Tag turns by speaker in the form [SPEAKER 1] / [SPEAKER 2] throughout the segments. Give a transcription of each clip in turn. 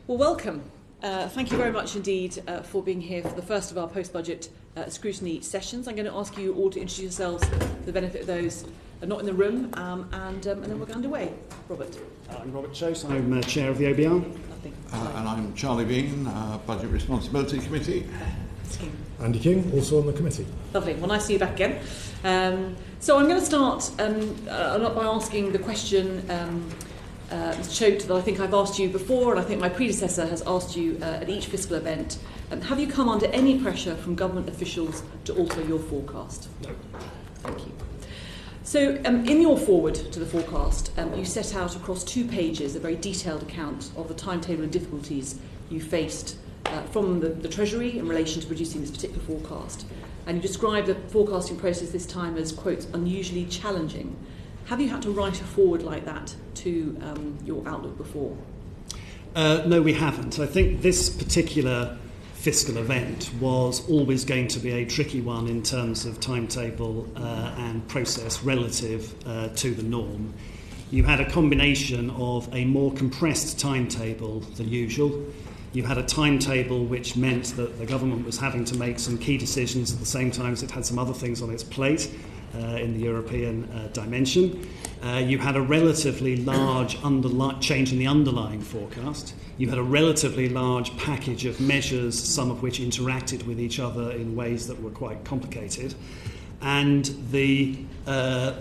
[SPEAKER 1] Well, welcome. Thank you very much indeed for being here for the first of our post-budget scrutiny sessions. I'm going to ask you all to introduce yourselves for the benefit of those not in the room, and then we'll get underway. Robert.
[SPEAKER 2] I'm Robert Chote. I'm Chair of the OBR.
[SPEAKER 3] And I'm Charlie Bean, Budget Responsibility Committee.
[SPEAKER 4] Andy King, also on the committee.
[SPEAKER 1] Lovely. Well, nice to see you back again. So I'm going to start by asking the question, Mr. Chote, that I think I've asked you before, and I think my predecessor has asked you at each fiscal event. Have you come under any pressure from government officials to alter your forecast?
[SPEAKER 2] No.
[SPEAKER 1] Thank you. So in your forward to the forecast, you set out across 2 pages a very detailed account of the timetable and difficulties you faced from the Treasury in relation to producing this particular forecast. And you describe the forecasting process this time as, quote, unusually challenging. Have you had to write a forward like that to your outlook before?
[SPEAKER 2] No, we haven't. I think this particular fiscal event was always going to be a tricky one in terms of timetable and process relative to the norm. You had a combination of a more compressed timetable than usual. You had a timetable which meant that the government was having to make some key decisions at the same time as it had some other things on its plate in the European dimension. You had a relatively large change in the underlying forecast. You had a relatively large package of measures, some of which interacted with each other in ways that were quite complicated. And the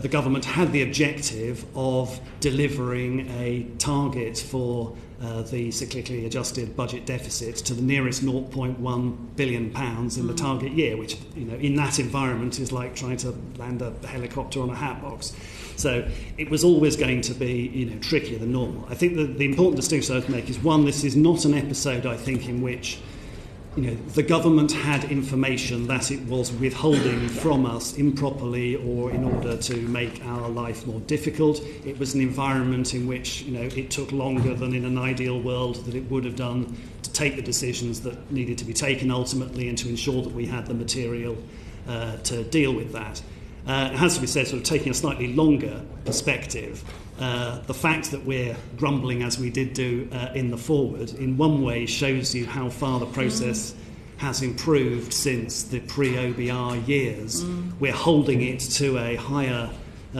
[SPEAKER 2] government had the objective of delivering a target for the cyclically adjusted budget deficit to the nearest £0.1 billion in the target year, which, in that environment is like trying to land a helicopter on a hat box. So it was always going to be, trickier than normal. I think the important distinction I would make is, one, this is not an episode, I think, in which the government had information that it was withholding from us improperly or in order to make our life more difficult. It was an environment in which, it took longer than in an ideal world that it would have done to take the decisions that needed to be taken ultimately and to ensure that we had the material to deal with that. It has to be said, sort of taking a slightly longer perspective, the fact that we're grumbling as we did do in the forward in one way shows you how far the process has improved since the pre-OBR years. We're holding it to a higher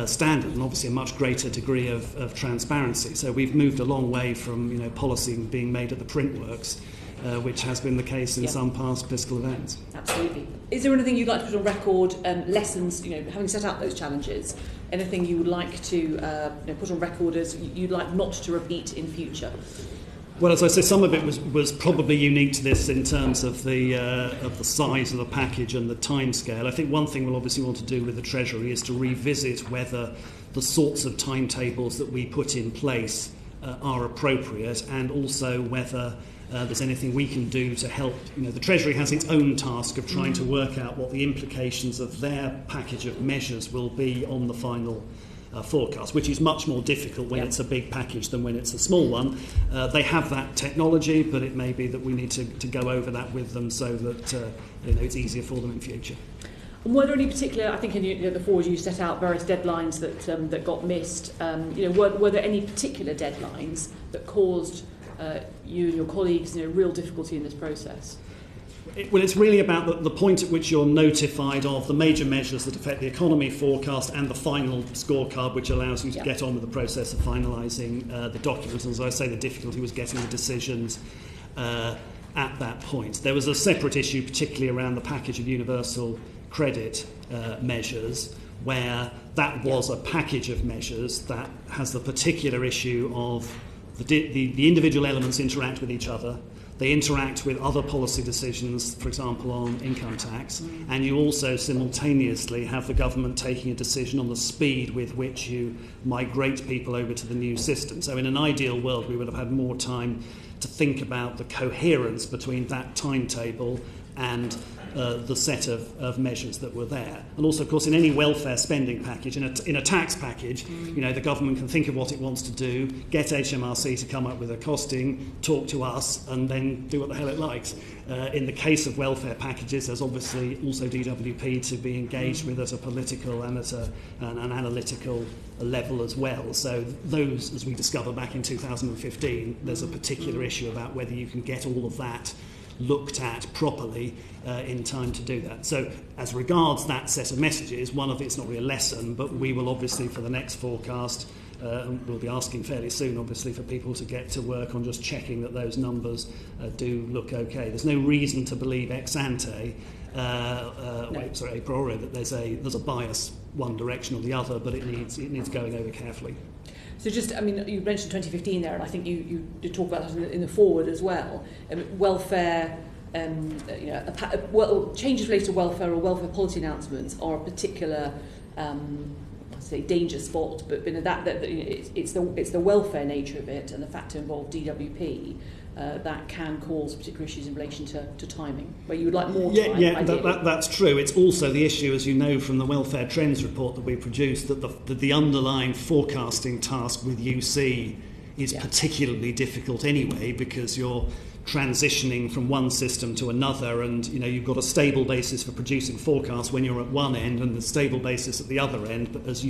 [SPEAKER 2] standard and obviously a much greater degree of transparency. So we've moved a long way from policy being made at the print works, which has been the case in some past fiscal events.
[SPEAKER 1] Absolutely. Is there anything you'd like to put on record, lessons, having set out those challenges, anything you would like to put on record as you'd like not to repeat in future?
[SPEAKER 2] Well, as I say, some of it was probably unique to this in terms of the size of the package and the timescale. I think one thing we'll obviously want to do with the Treasury is to revisit whether the sorts of timetables that we put in place are appropriate, and also whether there's anything we can do to help. The Treasury has its own task of trying to work out what the implications of their package of measures will be on the final forecast, which is much more difficult when it's a big package than when it's a small one. They have that technology, but it may be that we need to go over that with them so that it's easier for them in future.
[SPEAKER 1] And were there any particular, I think in the forward you set out various deadlines that got missed. Were there any particular deadlines that caused you and your colleagues real difficulty in this process?
[SPEAKER 2] Well, it's really about the point at which you're notified of the major measures that affect the economy forecast and the final scorecard, which allows you to get on with the process of finalising the document. As I say, the difficulty was getting the decisions at that point. There was a separate issue, particularly around the package of universal credit measures, where that was a package of measures that has the particular issue of the individual elements interact with each other. They interact with other policy decisions, for example, on income tax, and you also simultaneously have the government taking a decision on the speed with which you migrate people over to the new system. So in an ideal world, we would have had more time to think about the coherence between that timetable and the set of measures that were there. And also, of course, in any welfare spending package, in a tax package, the government can think of what it wants to do, get HMRC to come up with a costing, talk to us, and then do what the hell it likes. In the case of welfare packages, there's obviously also DWP to be engaged with at a political and at an analytical level as well. So those, as we discovered back in 2015, there's a particular issue about whether you can get all of that looked at properly in time to do that. So as regards that set of messages, one of it's not really a lesson, but we will obviously for the next forecast, we'll be asking fairly soon obviously for people to get to work on just checking that those numbers do look okay. There's no reason to believe ex ante, a priori, that there's a bias one direction or the other, but it needs going over carefully.
[SPEAKER 1] So just, you mentioned 2015 there, and I think you did talk about that in the forward as well. Welfare, changes related to welfare or welfare policy announcements are a particular, danger spot. But it's the welfare nature of it and the fact to involve DWP that can cause particular issues in relation to timing, where you would like more time. Yeah,
[SPEAKER 2] that's true. It's also the issue, as you know from the Welfare Trends report that we produced, that the underlying forecasting task with UC is particularly difficult anyway, because you're transitioning from one system to another, and you've got a stable basis for producing forecasts when you're at one end and the stable basis at the other end, but as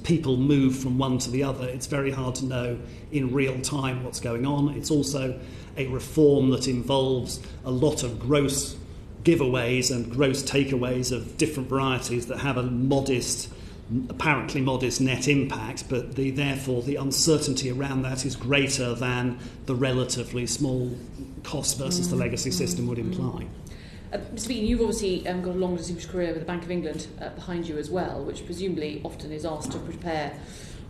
[SPEAKER 2] people move from one to the other, it's very hard to know in real time what's going on. It's also a reform that involves a lot of gross giveaways and gross takeaways of different varieties that have apparently modest net impact, but therefore the uncertainty around that is greater than the relatively small cost versus the legacy system would imply.
[SPEAKER 1] Mr. Bean, you've obviously got a long distinguished career with the Bank of England behind you as well, which presumably often is asked to prepare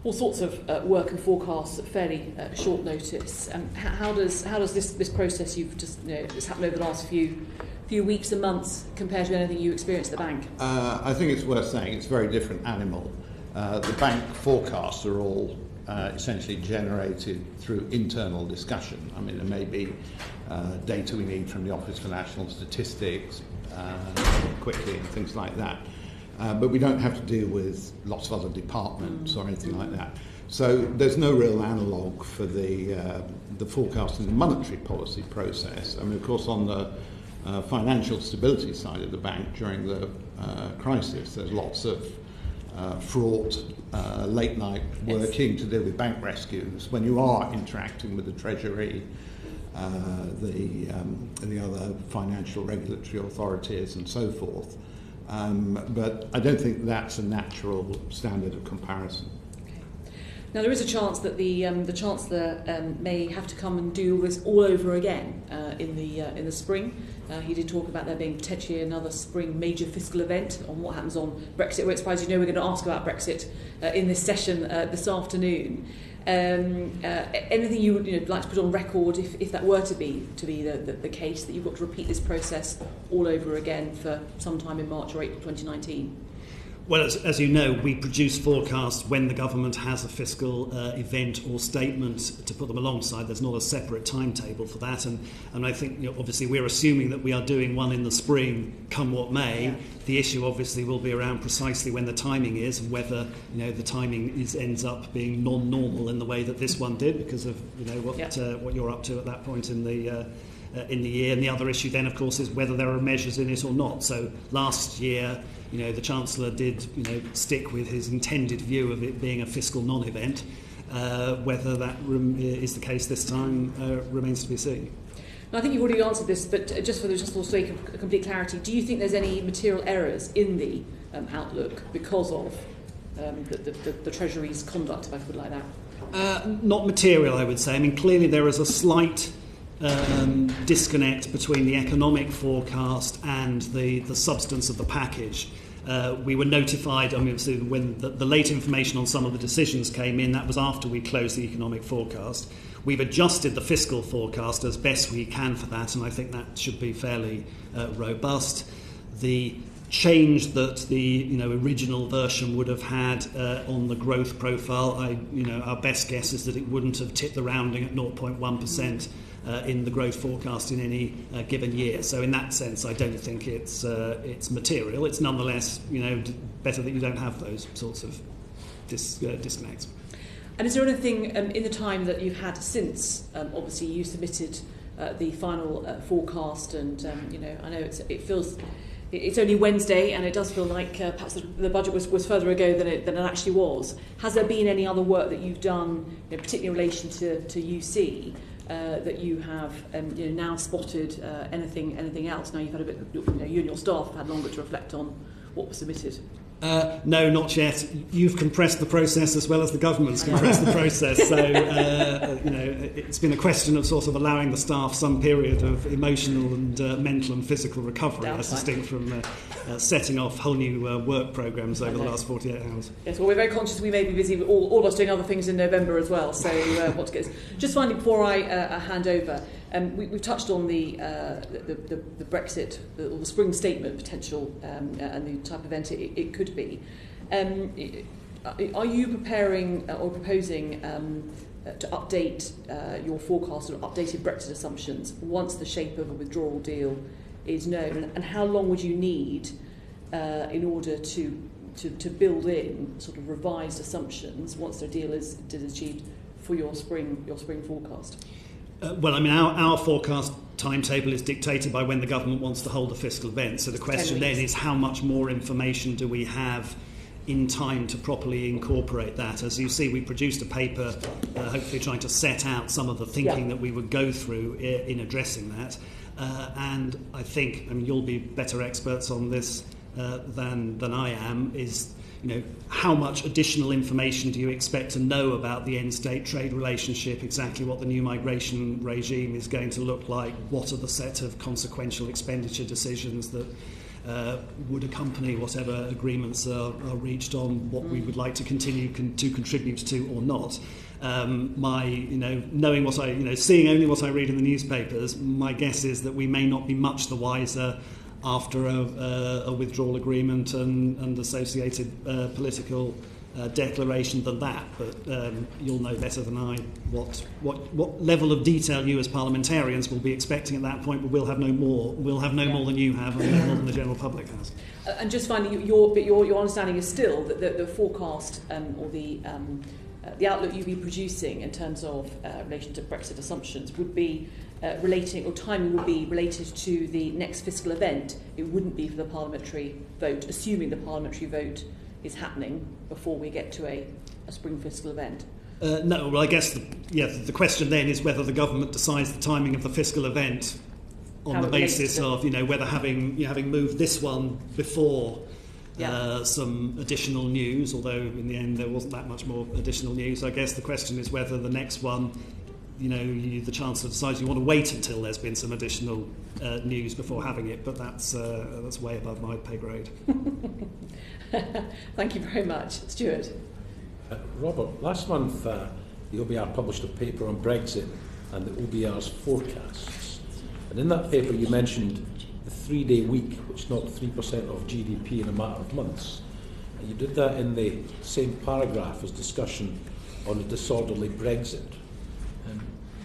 [SPEAKER 1] all sorts of work and forecasts at fairly short notice. How does this process you've just that's happened over the last few weeks and months compare to anything you experienced at the bank?
[SPEAKER 3] I think it's worth saying it's a very different animal. The bank forecasts are all essentially generated through internal discussion. There may be data we need from the Office for National Statistics quickly and things like that. But we don't have to deal with lots of other departments or anything like that. So there's no real analogue for the forecasting the monetary policy process. Of course, on the financial stability side of the bank during the crisis, there's lots of fraught late night working to deal with bank rescues when you are interacting with the Treasury, the other financial regulatory authorities and so forth. But I don't think that's a natural standard of comparison.
[SPEAKER 1] Now, there is a chance that the Chancellor may have to come and do this all over again in the spring. He did talk about there being potentially another spring major fiscal event on what happens on Brexit. We're surprised we're going to ask about Brexit in this session this afternoon. Anything you would like to put on record if that were to be the case, that you've got to repeat this process all over again for sometime in March or April 2019?
[SPEAKER 2] Well, as you know, we produce forecasts when the government has a fiscal event or statement to put them alongside. There's not a separate timetable for that. And I think, obviously, we're assuming that we are doing one in the spring, come what may. Yeah. The issue, obviously, will be around precisely when the timing is and whether, the timing ends up being non-normal in the way that this one did because of, what you're up to at that point in the year. And the other issue then, of course, is whether there are measures in it or not. So last year, the Chancellor did, stick with his intended view of it being a fiscal non-event. Whether that is the case this time remains to be seen.
[SPEAKER 1] I think you've already answered this, but just for the sake of complete clarity, do you think there's any material errors in the outlook because of the Treasury's conduct, if I put it like that?
[SPEAKER 2] Not material, I would say. Clearly there is a slight disconnect between the economic forecast and the substance of the package. We were notified, when the late information on some of the decisions came in, that was after we closed the economic forecast. We've adjusted the fiscal forecast as best we can for that, and I think that should be fairly robust. The change that the original version would have had on the growth profile. Our best guess is that it wouldn't have tipped the rounding at 0.1% in the growth forecast in any given year. So in that sense, I don't think it's material. It's nonetheless better that you don't have those sorts of disconnects. And
[SPEAKER 1] is there anything in the time that you've had since obviously you submitted the final forecast, and I know it feels. It's only Wednesday, and it does feel like perhaps the budget was further ago than it actually was. Has there been any other work that you've done, particularly in relation to UC, that you have now spotted anything else? Now you've had a bit, you and your staff have had longer to reflect on what was submitted.
[SPEAKER 2] No, not yet. You've compressed the process as well as the government's compressed the process. So, it's been a question of sort of allowing the staff some period of emotional and mental and physical recovery, as distinct from setting off whole new work programmes over the last 48 hours. Yes,
[SPEAKER 1] well, we're very conscious we may be busy with all of us doing other things in November as well. So, what to get. Just finally, before I hand over, we've touched on the Brexit, or the spring statement potential, and the type of event it could be. Are you preparing or proposing to update your forecast or updated Brexit assumptions once the shape of a withdrawal deal is known? And how long would you need in order to build in sort of revised assumptions once the deal is achieved for your spring forecast?
[SPEAKER 2] Our forecast timetable is dictated by when the government wants to hold a fiscal event. So the question then is how much more information do we have in time to properly incorporate that? As you see, we produced a paper hopefully trying to set out some of the thinking that we would go through in addressing that. And I think, you'll be better experts on this than I am, is how much additional information do you expect to know about the end-state trade relationship, exactly what the new migration regime is going to look like, what are the set of consequential expenditure decisions that would accompany whatever agreements are reached on what we would like to continue to contribute to or not. Knowing what seeing only what I read in the newspapers, my guess is that we may not be much the wiser after a withdrawal agreement and associated political declaration than that. But you'll know better than I what level of detail you as parliamentarians will be expecting at that point. But we'll have no more. We'll have no more than you have, and no more than the general public has.
[SPEAKER 1] And just finally, your understanding is still that the forecast or the outlook you'll be producing in terms of relation to Brexit assumptions would be relating, or timing would be related to the next fiscal event. It wouldn't be for the parliamentary vote, assuming the parliamentary vote is happening before we get to a spring fiscal event.
[SPEAKER 2] No, well, I guess the question then is whether the government decides the timing of the fiscal event on the basis of whether having moved this one before some additional news, although in the end there wasn't that much more additional news. I guess the question is whether the next one, the Chancellor decides you want to wait until there's been some additional news before having it, but that's way above my pay grade.
[SPEAKER 1] Thank you very much. Stewart.
[SPEAKER 5] Robert, last month the OBR published a paper on Brexit and the OBR's forecasts. And in that paper you mentioned the 3-day week, which knocked 3% of GDP in a matter of months. And you did that in the same paragraph as discussion on a disorderly Brexit.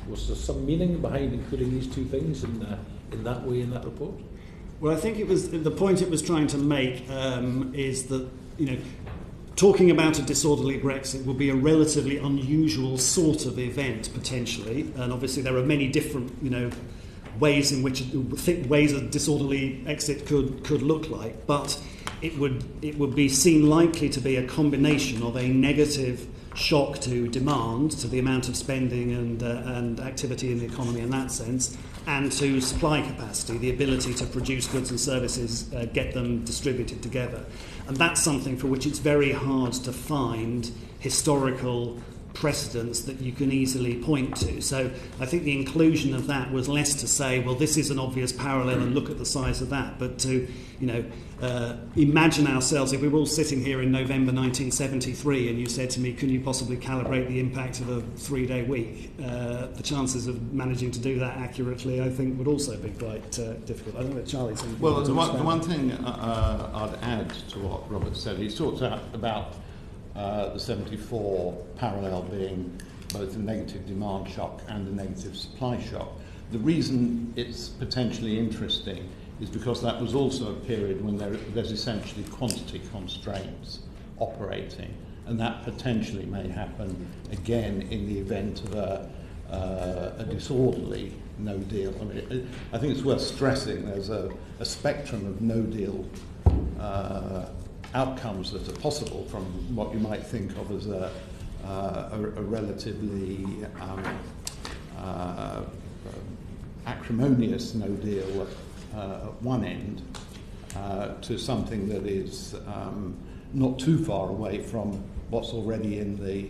[SPEAKER 5] Was there some meaning behind including these two things in that way in that report?
[SPEAKER 2] Well, I think it was the point it was trying to make is that talking about a disorderly Brexit will be a relatively unusual sort of event potentially, and obviously there are many different ways in which a disorderly exit could look like, but it would be seen likely to be a combination of a negative shock to demand, to the amount of spending and activity in the economy in that sense, and to supply capacity, the ability to produce goods and services, get them distributed together. And that's something for which it's very hard to find historical precedents that you can easily point to. So I think the inclusion of that was less to say, well, this is an obvious parallel and look at the size of that, but to, imagine ourselves, if we were all sitting here in November 1973 and you said to me, can you possibly calibrate the impact of a 3-day week? The chances of managing to do that accurately, I think, would also be quite difficult. I don't know if Charlie's...
[SPEAKER 3] Well, the one thing I'd add to what Robert said, he talked about the 74 parallel being both a negative demand shock and a negative supply shock. The reason it's potentially interesting is because that was also a period when there's essentially quantity constraints operating, and that potentially may happen again in the event of a disorderly no deal. I mean, I think it's worth stressing there's a spectrum of no deal outcomes that are possible, from what you might think of as a relatively acrimonious no deal at one end to something that is not too far away from what's already in the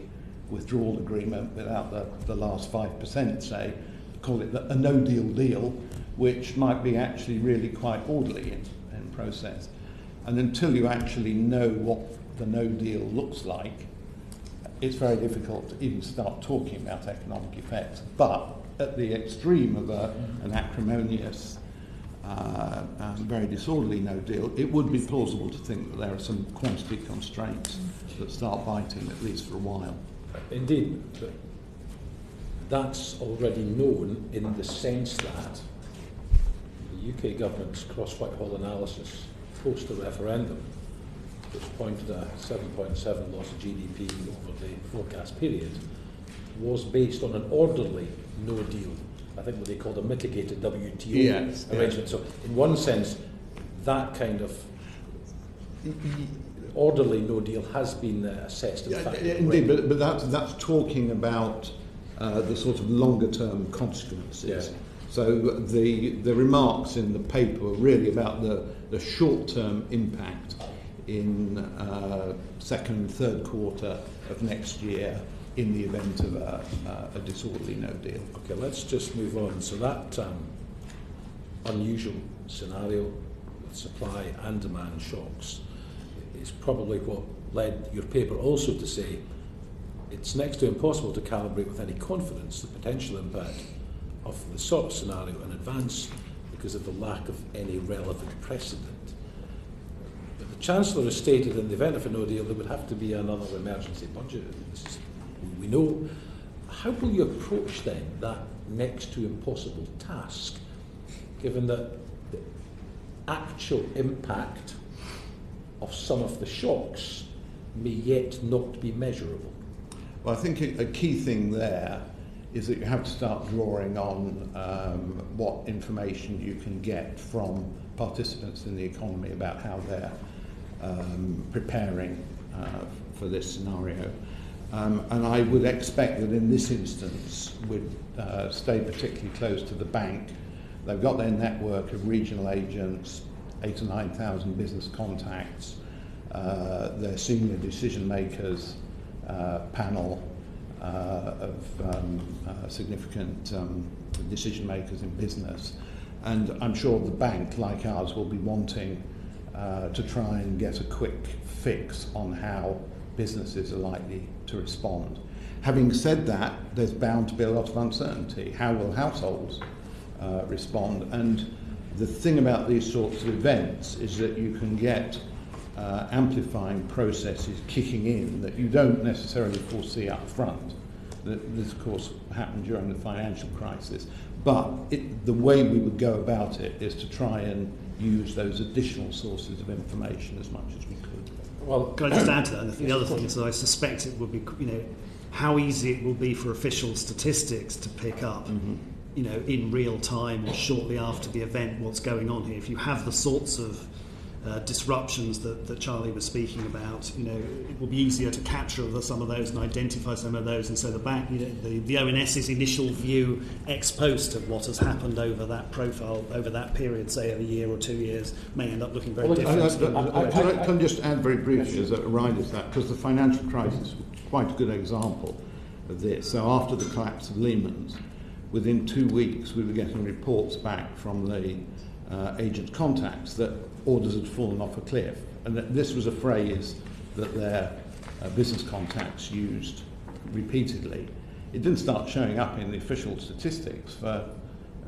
[SPEAKER 3] withdrawal agreement without the last 5%, say, call it a no-deal deal, which might be actually really quite orderly in process. And until you actually know what the no deal looks like, it's very difficult to even start talking about economic effects. But at the extreme of an acrimonious, very disorderly no deal, it would be plausible to think that there are some quantity constraints that start biting, at least for a while.
[SPEAKER 5] Indeed, but that's already known in the sense that the UK government's cross-Whitehall analysis post the referendum, which pointed at a 7.7 loss of GDP over the forecast period, was based on an orderly no deal. I think what they called a mitigated WTO arrangement. So in one sense, that kind of orderly no deal has been assessed.
[SPEAKER 3] Indeed, but that's talking about the sort of longer term consequences. Yeah. So the remarks in the paper were really about the short term impact in second, third quarter of next year in the event of a disorderly no deal.
[SPEAKER 5] Okay, let's just move on. So that unusual scenario with supply and demand shocks is probably what led your paper also to say it's next to impossible to calibrate with any confidence the potential impact of the sort of scenario in advance because of the lack of any relevant precedent. But the Chancellor has stated in the event of a no deal there would have to be another emergency budget. This is, we know. How will you approach then that next to impossible task, given that the actual impact of some of the shocks may yet not be measurable?
[SPEAKER 3] Well, I think a key thing there is that you have to start drawing on what information you can get from participants in the economy about how they're preparing for this scenario. And I would expect that in this instance we'd stay particularly close to the bank. They've got their network of regional agents, 8,000 or 9,000 business contacts, their senior decision makers panel of significant decision makers in business. And I'm sure the bank, like ours, will be wanting to try and get a quick fix on how businesses are likely to respond. Having said that, there's bound to be a lot of uncertainty. How will households respond? And the thing about these sorts of events is that you can get amplifying processes kicking in that you don't necessarily foresee up front. This, of course, happened during the financial crisis. But the way we would go about it is to try and use those additional sources of information as much as we could.
[SPEAKER 2] Well, can I just add to that? I think the other thing is that I suspect it would be, how easy it will be for official statistics to pick up, in real time or shortly after the event what's going on here. If you have the sorts of disruptions that Charlie was speaking about, it will be easier to capture some of those and identify some of those, and so the bank, the ONS's initial view ex post of what has happened over that profile, over that period, say of a year or 2 years, may end up looking very different.
[SPEAKER 3] Can I just add very briefly as a rider to that, because the financial crisis was quite a good example. of this. So after the collapse of Lehman's, within 2 weeks we were getting reports back from the agent contacts that orders had fallen off a cliff, and that this was a phrase that their business contacts used repeatedly. It didn't start showing up in the official statistics for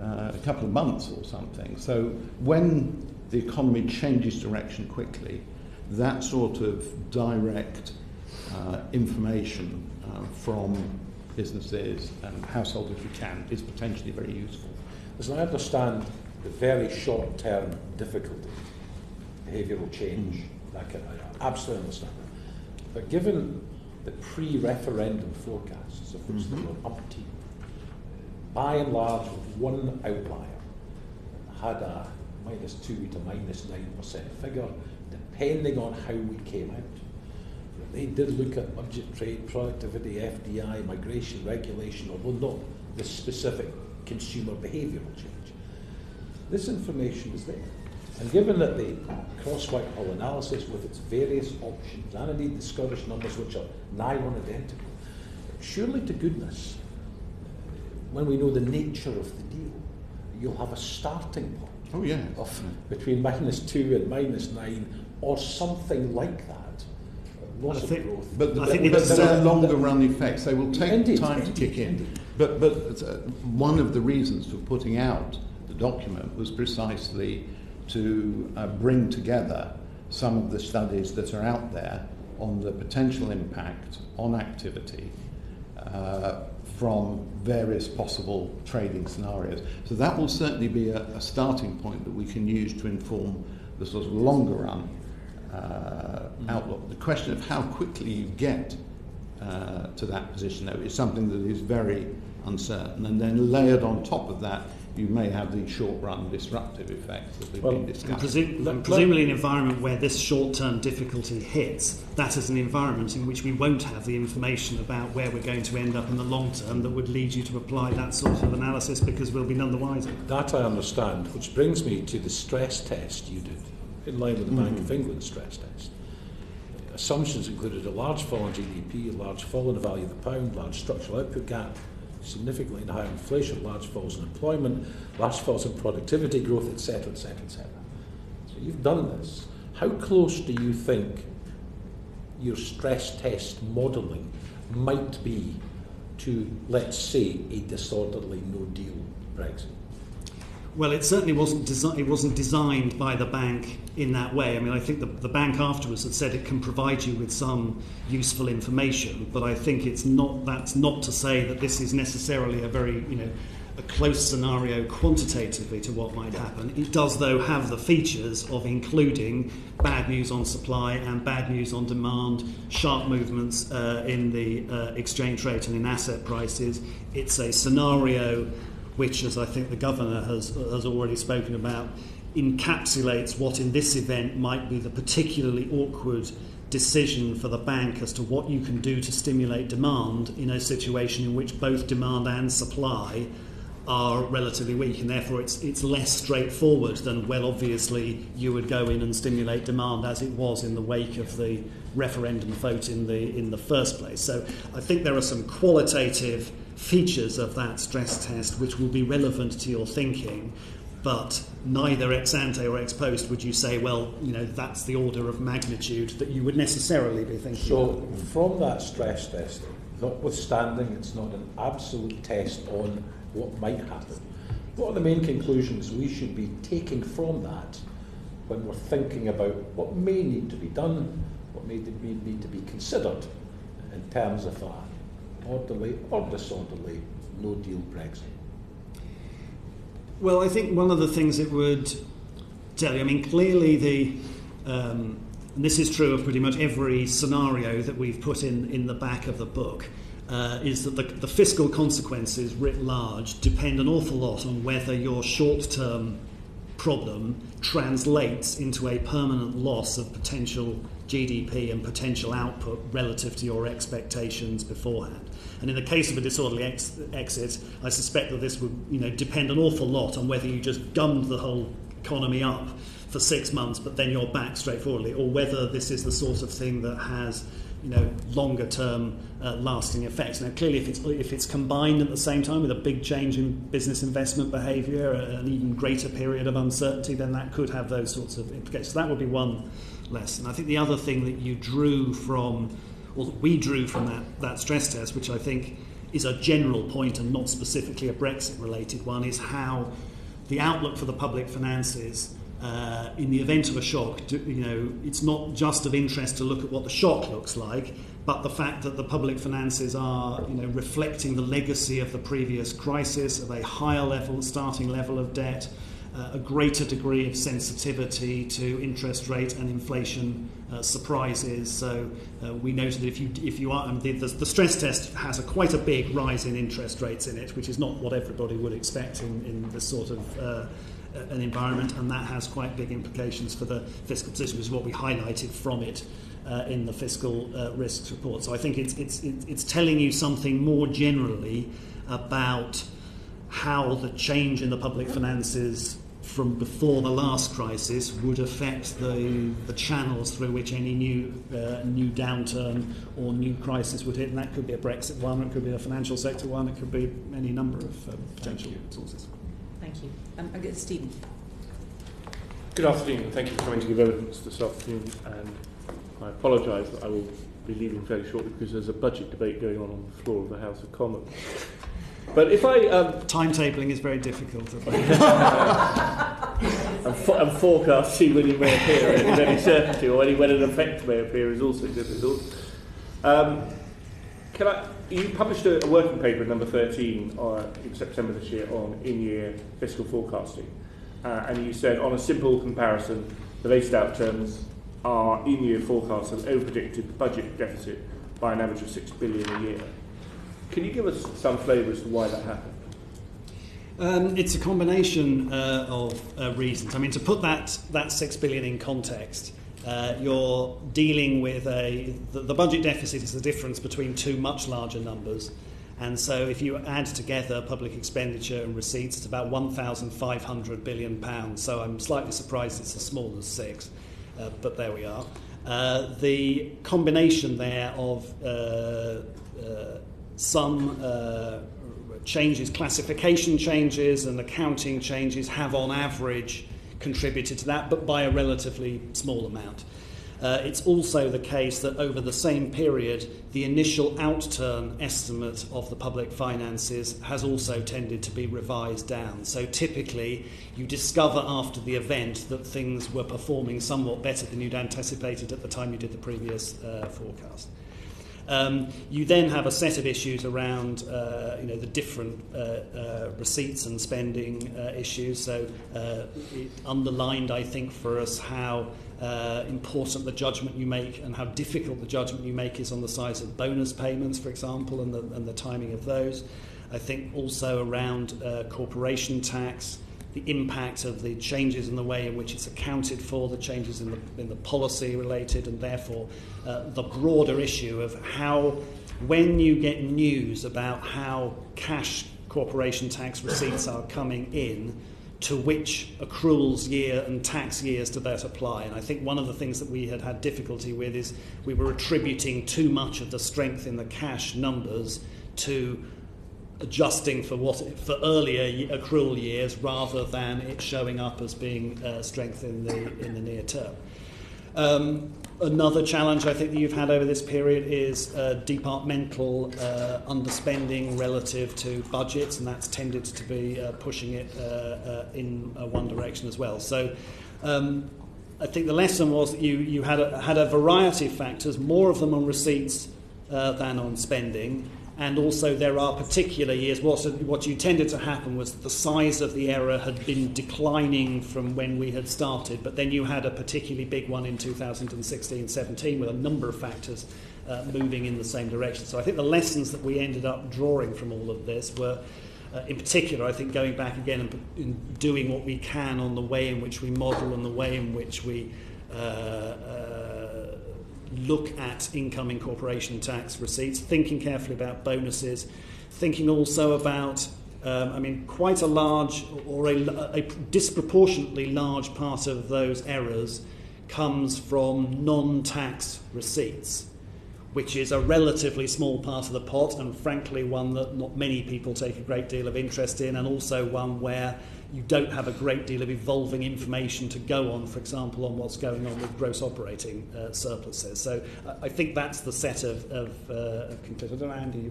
[SPEAKER 3] a couple of months or something. So when the economy changes direction quickly, that sort of direct information from businesses and households, if you can, is potentially very useful.
[SPEAKER 5] As I understand the very short-term difficulty, behavioural change, that kind of, I absolutely understand that. But given the pre-referendum forecasts, of which there were umpteen, by and large, with one outlier, had a -2 to -9% figure, depending on how we came out. They did look at budget, trade, productivity, FDI, migration, regulation, although not the specific consumer behavioural change. This information is there. And given that the cross-Whitehall analysis with its various options, and indeed the Scottish numbers which are nigh on identical, surely to goodness, when we know the nature of the deal, you'll have a starting point of between -2 and -9 or something like that. Loss of growth.
[SPEAKER 3] But they're longer run effects. They will take time to kick in. But one of the reasons for putting out the document was precisely to bring together some of the studies that are out there on the potential impact on activity from various possible trading scenarios. So that will certainly be a starting point that we can use to inform the sort of longer run outlook. The question of how quickly you get to that position, though, is something that is very uncertain. And then layered on top of that, you may have these short-run disruptive effects that we've been discussing.
[SPEAKER 2] Presumably an environment where this short-term difficulty hits, that is an environment in which we won't have the information about where we're going to end up in the long term that would lead you to apply that sort of analysis, because we'll be none the wiser.
[SPEAKER 5] That I understand, which brings me to the stress test you did, in line with the Bank of England stress test. Assumptions included a large fall in GDP, a large fall in the value of the pound, large structural output gap, significantly higher inflation, large falls in employment, large falls in productivity growth, etc., etc., etc. So you've done this. How close do you think your stress test modelling might be to, let's say, a disorderly no-deal Brexit?
[SPEAKER 2] Well, it certainly wasn't designed by the bank in that way. I mean, I think the bank afterwards had said it can provide you with some useful information, but I think that's not to say that this is necessarily a very, a close scenario quantitatively to what might happen. It does, though, have the features of including bad news on supply and bad news on demand, sharp movements in the exchange rate and in asset prices. It's a scenario which, as I think the Governor has already spoken about, encapsulates what in this event might be the particularly awkward decision for the bank as to what you can do to stimulate demand in a situation in which both demand and supply are relatively weak, and therefore it's less straightforward than, well, obviously you would go in and stimulate demand as it was in the wake of the referendum vote in the first place. So I think there are some qualitative features of that stress test which will be relevant to your thinking, but neither ex ante or ex post would you say, well, that's the order of magnitude that you would necessarily be thinking.
[SPEAKER 5] So from that stress test, notwithstanding it's not an absolute test on what might happen, what are the main conclusions we should be taking from that when we're thinking about what may need to be done, what may need to be considered in terms of an orderly or disorderly no-deal Brexit?
[SPEAKER 2] Well, I think one of the things it would tell you, clearly and this is true of pretty much every scenario that we've put in the back of the book, is that the fiscal consequences writ large depend an awful lot on whether your short-term problem translates into a permanent loss of potential GDP and potential output relative to your expectations beforehand. And in the case of a disorderly exit, I suspect that this would depend an awful lot on whether you just gummed the whole economy up for 6 months but then you're back straightforwardly, or whether this is the sort of thing that has longer term lasting effects. Now, clearly, if it's combined at the same time with a big change in business investment behaviour, an even greater period of uncertainty, then that could have those sorts of implications. So that would be one lesson. I think the other thing that you drew from, or that we drew from that stress test, which I think is a general point and not specifically a Brexit-related one, is how the outlook for the public finances in the event of a shock, it's not just of interest to look at what the shock looks like, but the fact that the public finances are, reflecting the legacy of the previous crisis, of a higher starting level of debt, a greater degree of sensitivity to interest rate and inflation surprises. So we noted that if you are, the stress test has quite a big rise in interest rates in it, which is not what everybody would expect in this sort of an environment, and that has quite big implications for the fiscal position, which is what we highlighted from it in the fiscal risks report. So I think it's telling you something more generally about how the change in the public finances from before the last crisis would affect the channels through which any new downturn or new crisis would hit, and that could be a Brexit one, it could be a financial sector one, it could be any number of potential sources.
[SPEAKER 1] Thank you. I'll get Stephen.
[SPEAKER 6] Good afternoon, thank you for coming to give evidence this afternoon, and I apologise that I will be leaving fairly shortly because there's a budget debate going on the floor of the House of Commons. But if I...
[SPEAKER 2] Timetabling is very difficult.
[SPEAKER 6] and forecasting when he may appear with any certainty, or when an effect may appear, is also difficult. You published a working paper, number 13, in September this year, on in-year fiscal forecasting. And you said, on a simple comparison, the latest outturns are in-year forecasts have over-predicted the budget deficit by an average of $6 billion a year. Can you give us some flavour as to why that happened?
[SPEAKER 2] It's a combination of reasons. I mean, to put that $6 billion in context, you're dealing with the budget deficit is the difference between two much larger numbers. And so if you add together public expenditure and receipts, it's about £1,500 billion. So I'm slightly surprised it's as small as 6, but there we are. The combination there of some changes, classification changes and accounting changes have on average contributed to that, but by a relatively small amount. It's also the case that over the same period, the initial outturn estimate of the public finances has also tended to be revised down. So typically, you discover after the event that things were performing somewhat better than you'd anticipated at the time you did the previous forecast. You then have a set of issues around the different receipts and spending issues. So it underlined, I think, for us how important the judgment you make and how difficult the judgment you make is on the size of bonus payments, for example, and the timing of those. I think also around corporation tax, the impact of the changes in the way in which it's accounted for, the changes in the policy related, and therefore the broader issue of how, when you get news about how cash corporation tax receipts are coming in, to which accruals year and tax years do that apply. And I think one of the things that we had difficulty with is we were attributing too much of the strength in the cash numbers to adjusting for earlier accrual years rather than it showing up as being strength in the near term. Another challenge I think that you've had over this period is departmental underspending relative to budgets, and that's tended to be pushing it in one direction as well. So I think the lesson was that you had a variety of factors, more of them on receipts than on spending. And also there are particular years, what you tended to happen was that the size of the error had been declining from when we had started, but then you had a particularly big one in 2016-17 with a number of factors moving in the same direction. So I think the lessons that we ended up drawing from all of this were, in particular, I think going back again and doing what we can on the way in which we model and the way in which we look at incoming corporation tax receipts, thinking carefully about bonuses, thinking also about, quite a large or a disproportionately large part of those errors comes from non-tax receipts, which is a relatively small part of the pot, and frankly one that not many people take a great deal of interest in, and also one where you don't have a great deal of evolving information to go on, for example, on what's going on with gross operating surpluses. So I think that's the set of conclusions. I don't know, Andy,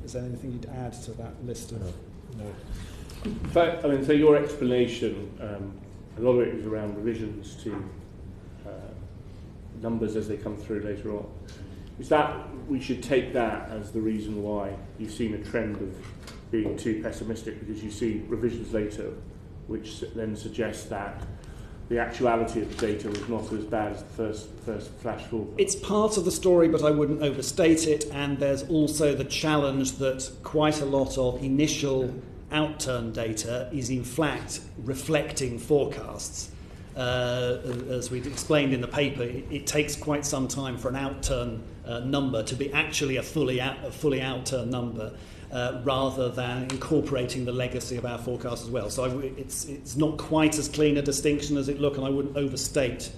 [SPEAKER 2] is there anything you'd add to that list?
[SPEAKER 4] No.
[SPEAKER 6] In fact, I mean, so your explanation, a lot of it is around revisions to numbers as they come through later on. Is that we should take that as the reason why you've seen a trend of being too pessimistic, because you see revisions later which then suggests that the actuality of the data was not as bad as the first flash forecast?
[SPEAKER 2] It's part of the story, but I wouldn't overstate it, and there's also the challenge that quite a lot of initial outturn data is in fact reflecting forecasts. As we explained in the paper, it takes quite some time for an outturn number to be actually a fully outturn number, rather than incorporating the legacy of our forecast as well. So it's not quite as clean a distinction as it looked, and I wouldn't overstate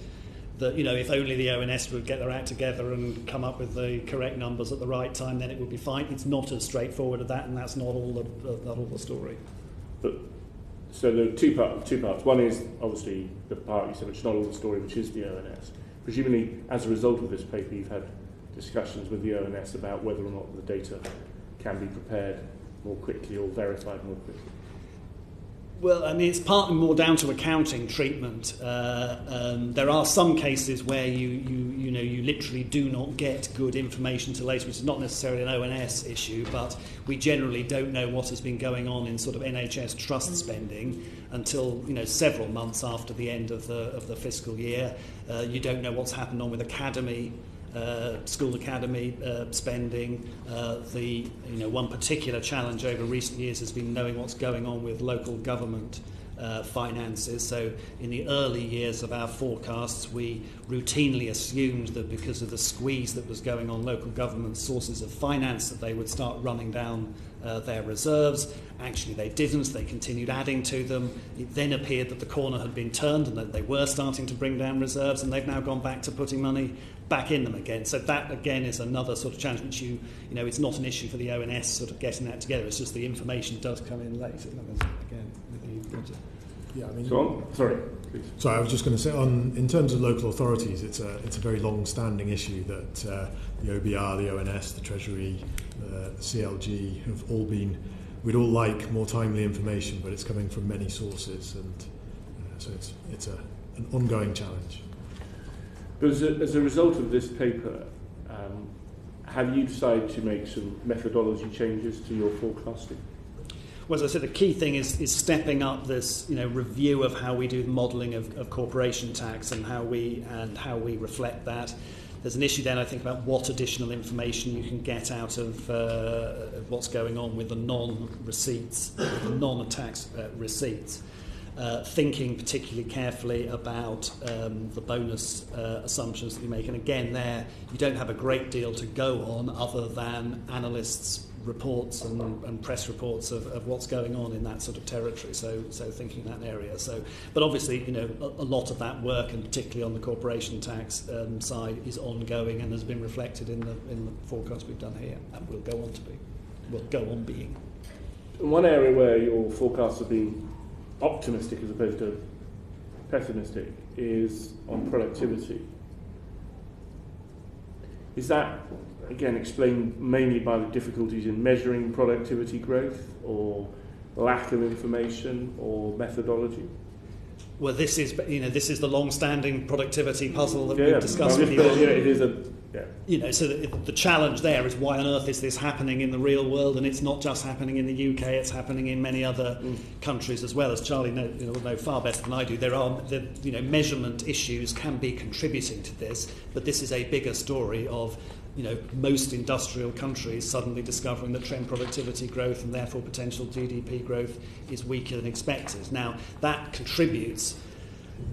[SPEAKER 2] that, if only the ONS would get their act together and come up with the correct numbers at the right time, then it would be fine. It's not as straightforward as that, and that's not all the story.
[SPEAKER 6] But so there are two parts. One is obviously the part you said, which is not all the story, which is the ONS. Presumably, as a result of this paper, you've had discussions with the ONS about whether or not the data can be prepared more quickly or verified more quickly.
[SPEAKER 2] Well, I mean, it's partly more down to accounting treatment. There are some cases where you literally do not get good information till later, which is not necessarily an ONS issue, but we generally don't know what has been going on in sort of NHS trust spending until several months after the end of the fiscal year. You don't know what's happened on with academy. School academy spending. One particular challenge over recent years has been knowing what's going on with local government finances. So in the early years of our forecasts, we routinely assumed that because of the squeeze that was going on local government sources of finance, that they would start running down their reserves. Actually, they didn't. They continued adding to them. It then appeared that the corner had been turned and that they were starting to bring down reserves, and they've now gone back to putting money back in them again. So that, again, is another sort of challenge which it's not an issue for the ONS sort of getting that together. It's just the information does come in late. Again,
[SPEAKER 4] yeah, I mean,
[SPEAKER 6] sorry, please.
[SPEAKER 4] Sorry, I was just going to say, in terms of local authorities, it's a very long-standing issue that the OBR, the ONS, the Treasury, the CLG have all been. We'd all like more timely information, but it's coming from many sources, and so it's an ongoing challenge.
[SPEAKER 6] But as a result of this paper, have you decided to make some methodology changes to your forecasting?
[SPEAKER 2] Well, as I said, the key thing is stepping up this review of how we do the modelling of corporation tax and how we reflect that. There's an issue then, I think, about what additional information you can get out of what's going on with the non-receipts, the non-tax receipts. Thinking particularly carefully about the bonus assumptions that you make. And again, there you don't have a great deal to go on other than analysts' reports and press reports of what's going on in that sort of territory. So thinking in that area. But obviously, a lot of that work, and particularly on the corporation tax side, is ongoing and has been reflected in the forecast we've done here, and will go on being.
[SPEAKER 6] One area where your forecasts have been optimistic as opposed to pessimistic is on productivity. Is that, again, explained mainly by the difficulties in measuring productivity growth, or lack of information, or methodology?
[SPEAKER 2] Well, this is the long-standing productivity puzzle that we've discussed with you.
[SPEAKER 6] It is
[SPEAKER 2] so the challenge there is, why on earth is this happening in the real world? And it's not just happening in the UK; it's happening in many other countries as well. As Charlie will know far better than I do, there are measurement issues can be contributing to this, but this is a bigger story of most industrial countries suddenly discovering that trend productivity growth and therefore potential GDP growth is weaker than expected. Now, that contributes,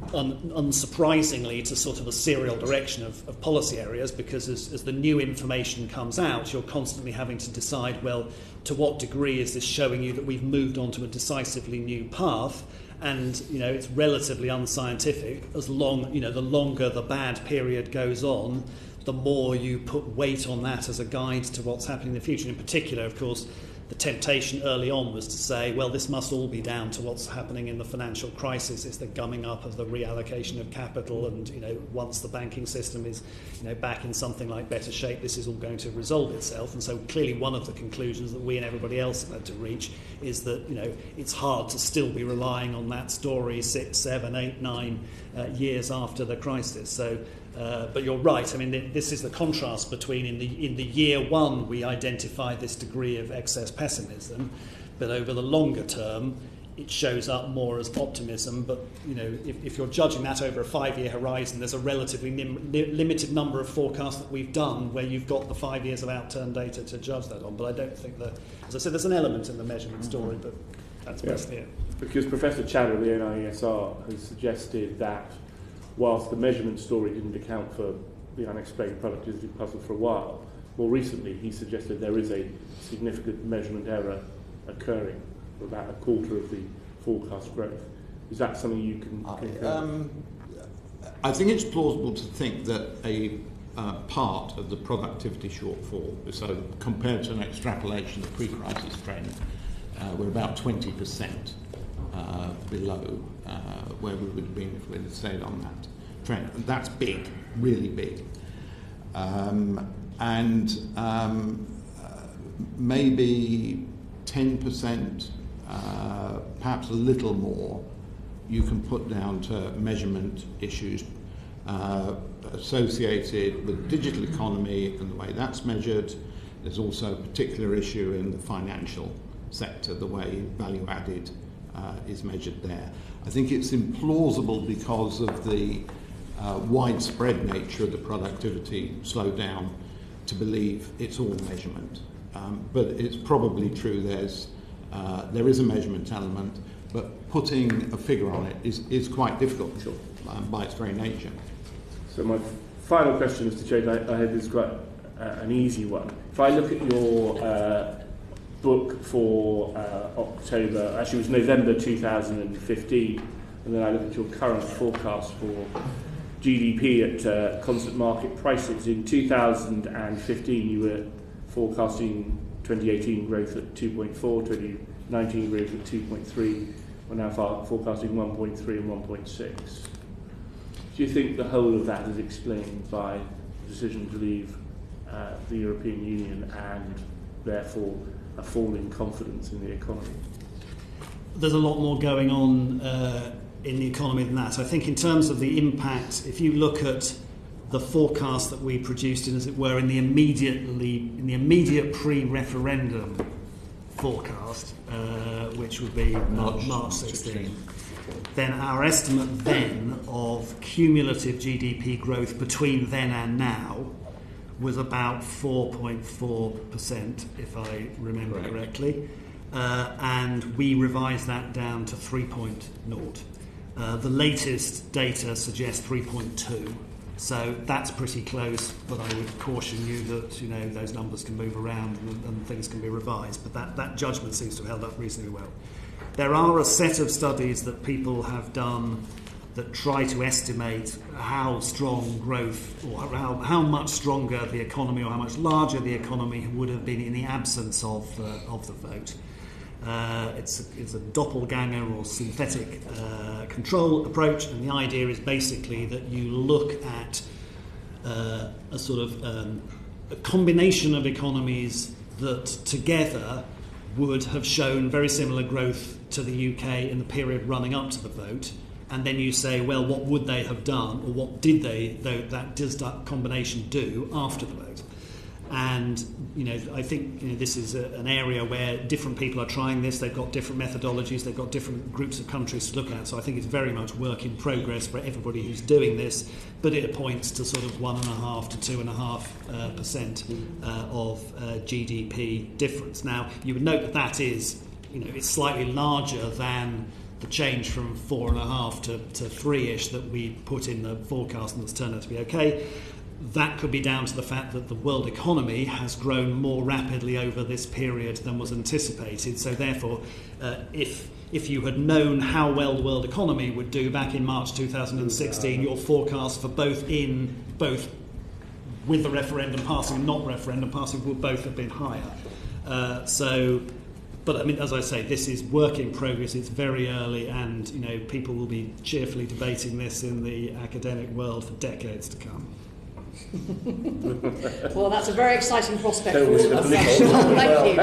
[SPEAKER 2] unsurprisingly, to sort of a serial direction of policy areas, because as the new information comes out, you're constantly having to decide, well, to what degree is this showing you that we've moved on to a decisively new path? And it's relatively unscientific. The longer the bad period goes on, the more you put weight on that as a guide to what's happening in the future. In particular, of course, the temptation early on was to say, well, this must all be down to what's happening in the financial crisis. It's the gumming up of the reallocation of capital, and once the banking system is back in something like better shape, this is all going to resolve itself. And so clearly one of the conclusions that we and everybody else have had to reach is that it's hard to still be relying on that story 6, 7, 8, 9 years after the crisis. So but you're right. I mean, this is the contrast between in the year one we identify this degree of excess pessimism, but over the longer term it shows up more as optimism. But if you're judging that over a 5-year horizon, there's a relatively limited number of forecasts that we've done where you've got the 5 years of outturn data to judge that on. But I don't think that, as I said, there's an element in the measurement story, but that's basically it.
[SPEAKER 6] Because Professor Chancellor of the NIESR has suggested that whilst the measurement story didn't account for the unexplained productivity puzzle for a while, more recently he suggested there is a significant measurement error occurring for about a quarter of the forecast growth. Is that something you can concur?
[SPEAKER 3] I think it's plausible to think that a part of the productivity shortfall, so compared to an extrapolation of pre-crisis trend, we're about 20% below where we would have been if we had stayed on that trend. And that's big, really big. Maybe 10%, perhaps a little more, you can put down to measurement issues associated with the digital economy and the way that's measured. There's also a particular issue in the financial sector, the way value added is measured there. I think it's implausible because of the widespread nature of the productivity slowdown to believe it's all measurement. But it's probably true there is a measurement element, but putting a figure on it is quite difficult by its very nature.
[SPEAKER 6] So my final question, Mr. Chote, I hope is quite an easy one. If I look at your book for October, actually it was November 2015, and then I look at your current forecast for GDP at constant market prices. In 2015 you were forecasting 2018 growth at 2.4, 2019 growth at 2.3, we're now forecasting 1.3 and 1.6. Do you think the whole of that is explained by the decision to leave the European Union and therefore a fall in confidence in the economy?
[SPEAKER 2] There's a lot more going on in the economy than that. I think in terms of the impact, if you look at the forecast that we produced in, as it were, in the immediate pre-referendum forecast, which would be March 16, then our estimate then of cumulative GDP growth between then and now was about 4.4%, if I remember correctly, and we revised that down to 3.0. The latest data suggests 3.2, so that's pretty close, but I would caution you that those numbers can move around and things can be revised, but that judgment seems to have held up reasonably well. There are a set of studies that people have done that try to estimate how strong growth, or how much stronger the economy, or how much larger the economy would have been in the absence of the vote. It's a doppelganger or synthetic control approach, and the idea is basically that you look at a sort of a combination of economies that together would have shown very similar growth to the UK in the period running up to the vote, and then you say, well, what would they have done, or what did that combination do after the vote? And I think this is an area where different people are trying this. They've got different methodologies. They've got different groups of countries to look at. So I think it's very much work in progress for everybody who's doing this. But it points to sort of 1.5 to 2.5% of GDP difference. Now you would note that is, it's slightly larger than the change from 4.5 to 3-ish that we put in the forecast, and that's turned out to be okay. That could be down to the fact that the world economy has grown more rapidly over this period than was anticipated. So therefore, if you had known how well the world economy would do back in March 2016, your forecast for both with the referendum passing and not referendum passing would both have been higher. But I mean, as I say, this is work in progress. It's very early, and people will be cheerfully debating this in the academic world for decades to come.
[SPEAKER 1] Well, that's a very exciting prospect for
[SPEAKER 6] So
[SPEAKER 1] all
[SPEAKER 6] was
[SPEAKER 1] of
[SPEAKER 6] the
[SPEAKER 1] us.
[SPEAKER 6] political
[SPEAKER 1] Thank you.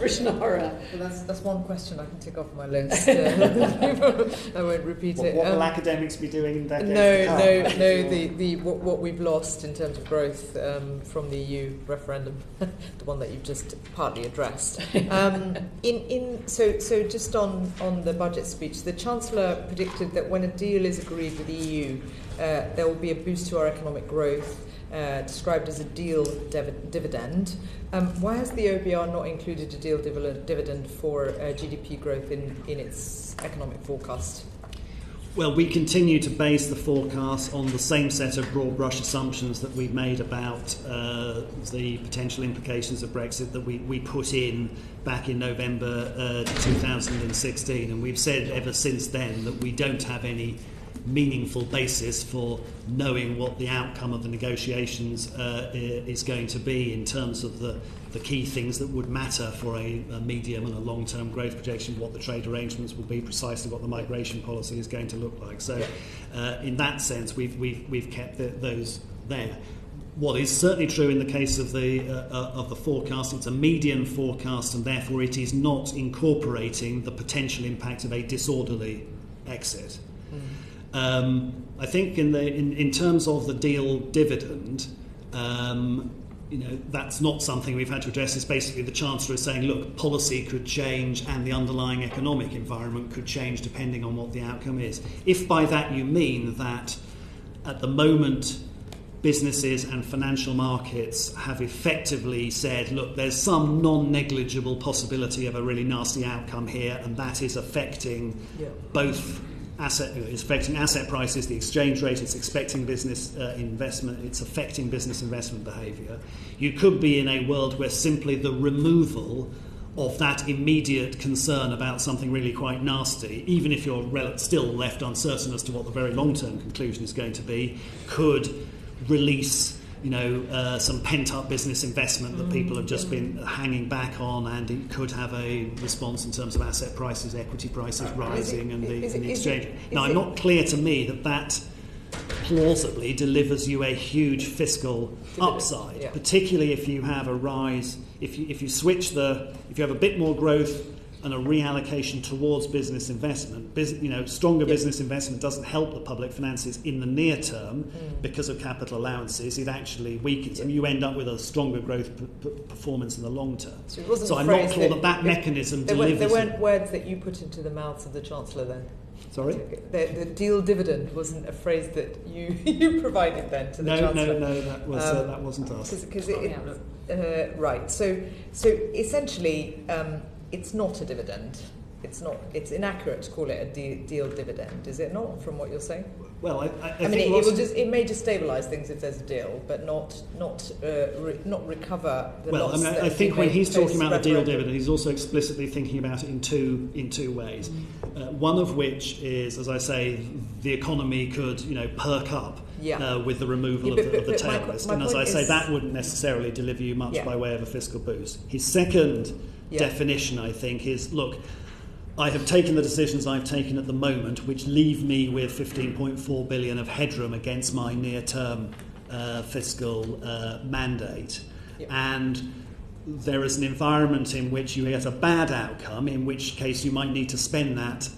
[SPEAKER 1] Rushanara.
[SPEAKER 7] Well, that's one question I can tick off my list. I won't repeat it.
[SPEAKER 2] What will academics be doing in decades to come?
[SPEAKER 7] No. What we've lost in terms of growth from the EU referendum, the one that you've just partly addressed. So just on the budget speech, the Chancellor predicted that when a deal is agreed with the EU, there will be a boost to our economic growth, described as a deal dividend. Why has the OBR not included a deal dividend for GDP growth in its economic forecast?
[SPEAKER 2] Well, we continue to base the forecast on the same set of broad brush assumptions that we've made about the potential implications of Brexit that we put in back in November 2016. And we've said ever since then that we don't have any meaningful basis for knowing what the outcome of the negotiations is going to be in terms of the key things that would matter for a medium and a long-term growth projection, what the trade arrangements will be, precisely what the migration policy is going to look like. So in that sense, we've kept those there. What is certainly true in the case of the forecast, it's a median forecast, and therefore it is not incorporating the potential impact of a disorderly exit. I think in terms of the deal dividend, that's not something we've had to address. It's basically the Chancellor is saying, look, policy could change and the underlying economic environment could change depending on what the outcome is. If by that you mean that at the moment businesses and financial markets have effectively said, look, there's some non-negligible possibility of a really nasty outcome here, and that is affecting both it's affecting asset prices, the exchange rate, it's affecting business investment, it's affecting business investment behaviour. You could be in a world where simply the removal of that immediate concern about something really quite nasty, even if you're still left uncertain as to what the very long-term conclusion is going to be, could release some pent-up business investment that people have just been hanging back on, and it could have a response in terms of asset prices, equity prices rising, and the exchange. Now, I'm not clear to me that plausibly delivers you a huge fiscal upside, particularly if you have a rise, if you have a bit more growth and a reallocation towards business investment. Stronger business investment doesn't help the public finances in the near term because of capital allowances. It actually weakens them. You end up with a stronger growth performance in the long term. So I'm not sure that mechanism delivers.
[SPEAKER 7] There weren't words that you put into the mouths of the Chancellor then?
[SPEAKER 2] Sorry?
[SPEAKER 7] The deal dividend wasn't a phrase that you provided then to the Chancellor?
[SPEAKER 2] No, that wasn't us.
[SPEAKER 7] Right. So essentially, it's not a dividend. It's inaccurate to call it a deal dividend, is it not? From what you're saying.
[SPEAKER 2] Well,
[SPEAKER 7] I mean, it may just stabilise things if there's a deal, but not recover the loss.
[SPEAKER 2] Well, I think when he's talking about the deal dividend, he's also explicitly thinking about it in two ways. One of which is, as I say, the economy could perk up with the removal of the tail risk, and as I say, that wouldn't necessarily deliver you much by way of a fiscal boost. His second definition, I think, is, look, I have taken the decisions I've taken at the moment, which leave me with 15.4 billion of headroom against my near-term fiscal mandate. And there is an environment in which you get a bad outcome, in which case you might need to spend that,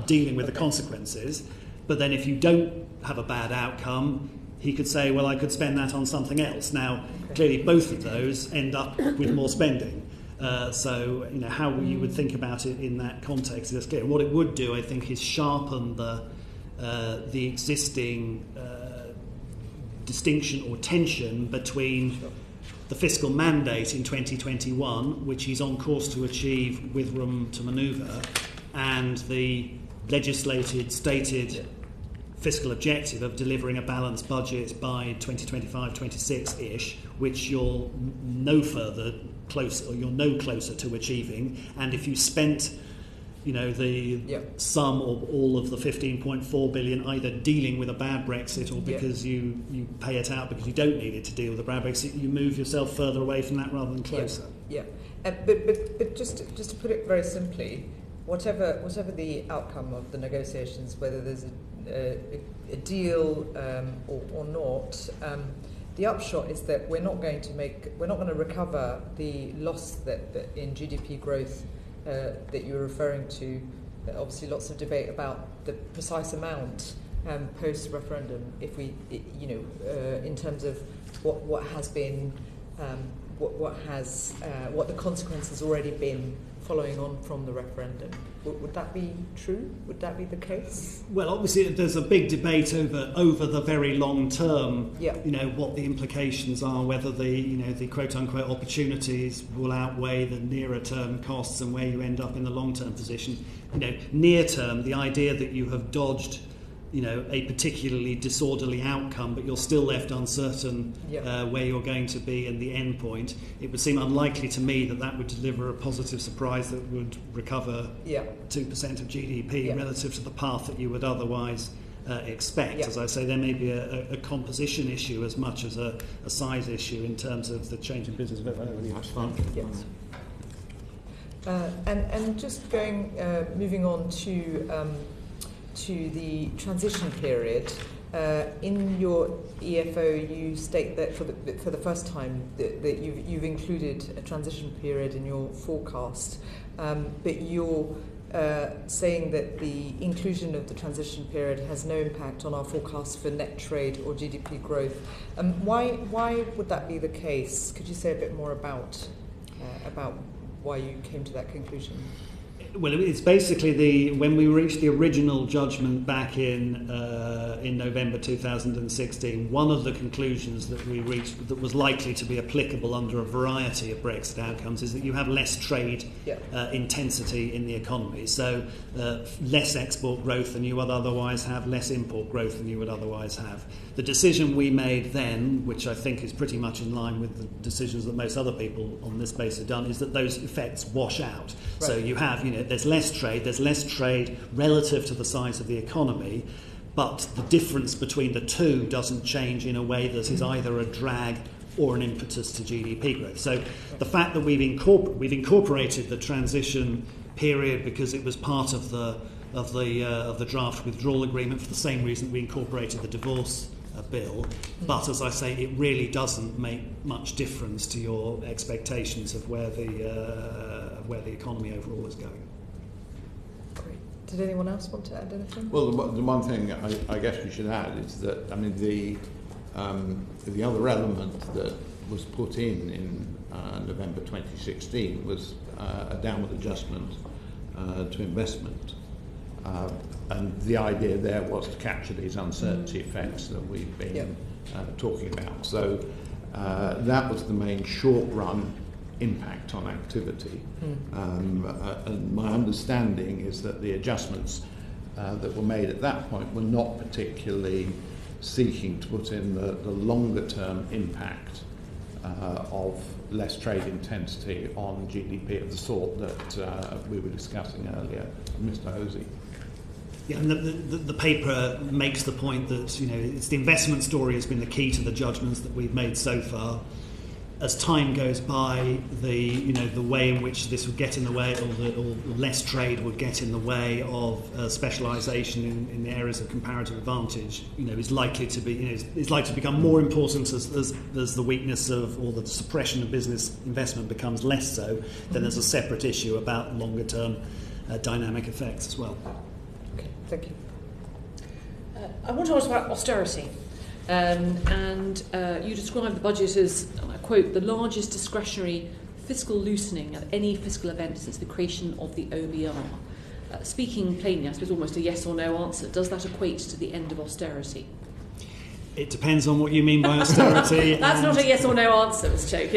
[SPEAKER 2] dealing with the consequences. But then if you don't have a bad outcome, he could say, well, I could spend that on something else. Now, clearly both of those end up with more spending. So, how you would think about it in that context is clear. What it would do, I think, is sharpen the existing distinction or tension between the fiscal mandate in 2021, which he's on course to achieve with room to manoeuvre, and the legislated, stated fiscal objective of delivering a balanced budget by 2025-26-ish, which you're no closer to achieving. And if you spent the sum of all of the 15.4 billion either dealing with a bad Brexit or because you pay it out because you don't need it to deal with a bad Brexit, you move yourself further away from that rather than closer.
[SPEAKER 7] But just to put it very simply, whatever the outcome of the negotiations, whether there's a deal or not, the upshot is that we're not going to recover the loss that in GDP growth that you're referring to. Obviously, lots of debate about the precise amount post referendum. If we, in terms of what has been, what the consequences already been following on from the referendum. Would that be true? Would that be the case?
[SPEAKER 2] Well, obviously there's a big debate over the very long term, what the implications are, whether the quote unquote opportunities will outweigh the nearer term costs and where you end up in the long term position. Near term, the idea that you have dodged a particularly disorderly outcome, but you're still left uncertain where you're going to be in the end point. It would seem unlikely to me that would deliver a positive surprise that would recover 2% of GDP relative to the path that you would otherwise expect. As I say, there may be a composition issue as much as a size issue in terms of the change in business.
[SPEAKER 7] And just moving on to the transition period, in your EFO you state that for the first time that you've included a transition period in your forecast, but you're saying that the inclusion of the transition period has no impact on our forecast for net trade or GDP growth. Why would that be the case? Could you say a bit more about why you came to that conclusion?
[SPEAKER 2] Well, it's basically when we reached the original judgment back in November 2016, one of the conclusions that we reached that was likely to be applicable under a variety of Brexit outcomes is that you have less trade intensity in the economy. So less export growth than you would otherwise have, less import growth than you would otherwise have. The decision we made then, which I think is pretty much in line with the decisions that most other people on this base have done, is that those effects wash out. Right. So you have, there's less trade relative to the size of the economy, but the difference between the two doesn't change in a way that is either a drag or an impetus to GDP growth. So the fact that we've incorporated the transition period because it was part of the draft withdrawal agreement for the same reason we incorporated the divorce bill, but as I say, it really doesn't make much difference to your expectations of where the economy overall is going.
[SPEAKER 7] Great. Did anyone else want to add anything?
[SPEAKER 3] Well, the one thing I guess we should add is that the other element that was put in November 2016 was a downward adjustment to investment. And the idea there was to capture these uncertainty effects that we've been talking about. So that was the main short-run impact on activity. And my understanding is that the adjustments that were made at that point were not particularly seeking to put in the longer-term impact of less trade intensity on GDP of the sort that we were discussing earlier with Mr. Hosie.
[SPEAKER 2] Yeah, and the paper makes the point that it's the investment story has been the key to the judgments that we've made so far. As time goes by, the way in which this would get in the way, or less trade would get in the way of specialisation in the areas of comparative advantage, is likely to be is likely to become more important as the weakness of or the suppression of business investment becomes less so. Then there's a separate issue about longer term dynamic effects as well.
[SPEAKER 7] Okay, thank you.
[SPEAKER 1] I want to ask about austerity. And you describe the budget as, and I quote, the largest discretionary fiscal loosening of any fiscal event since the creation of the OBR. Speaking plainly, I suppose almost a yes or no answer, does that equate to the end of austerity?
[SPEAKER 2] It depends on what you mean by austerity.
[SPEAKER 1] That's not a yes or no answer, Mr.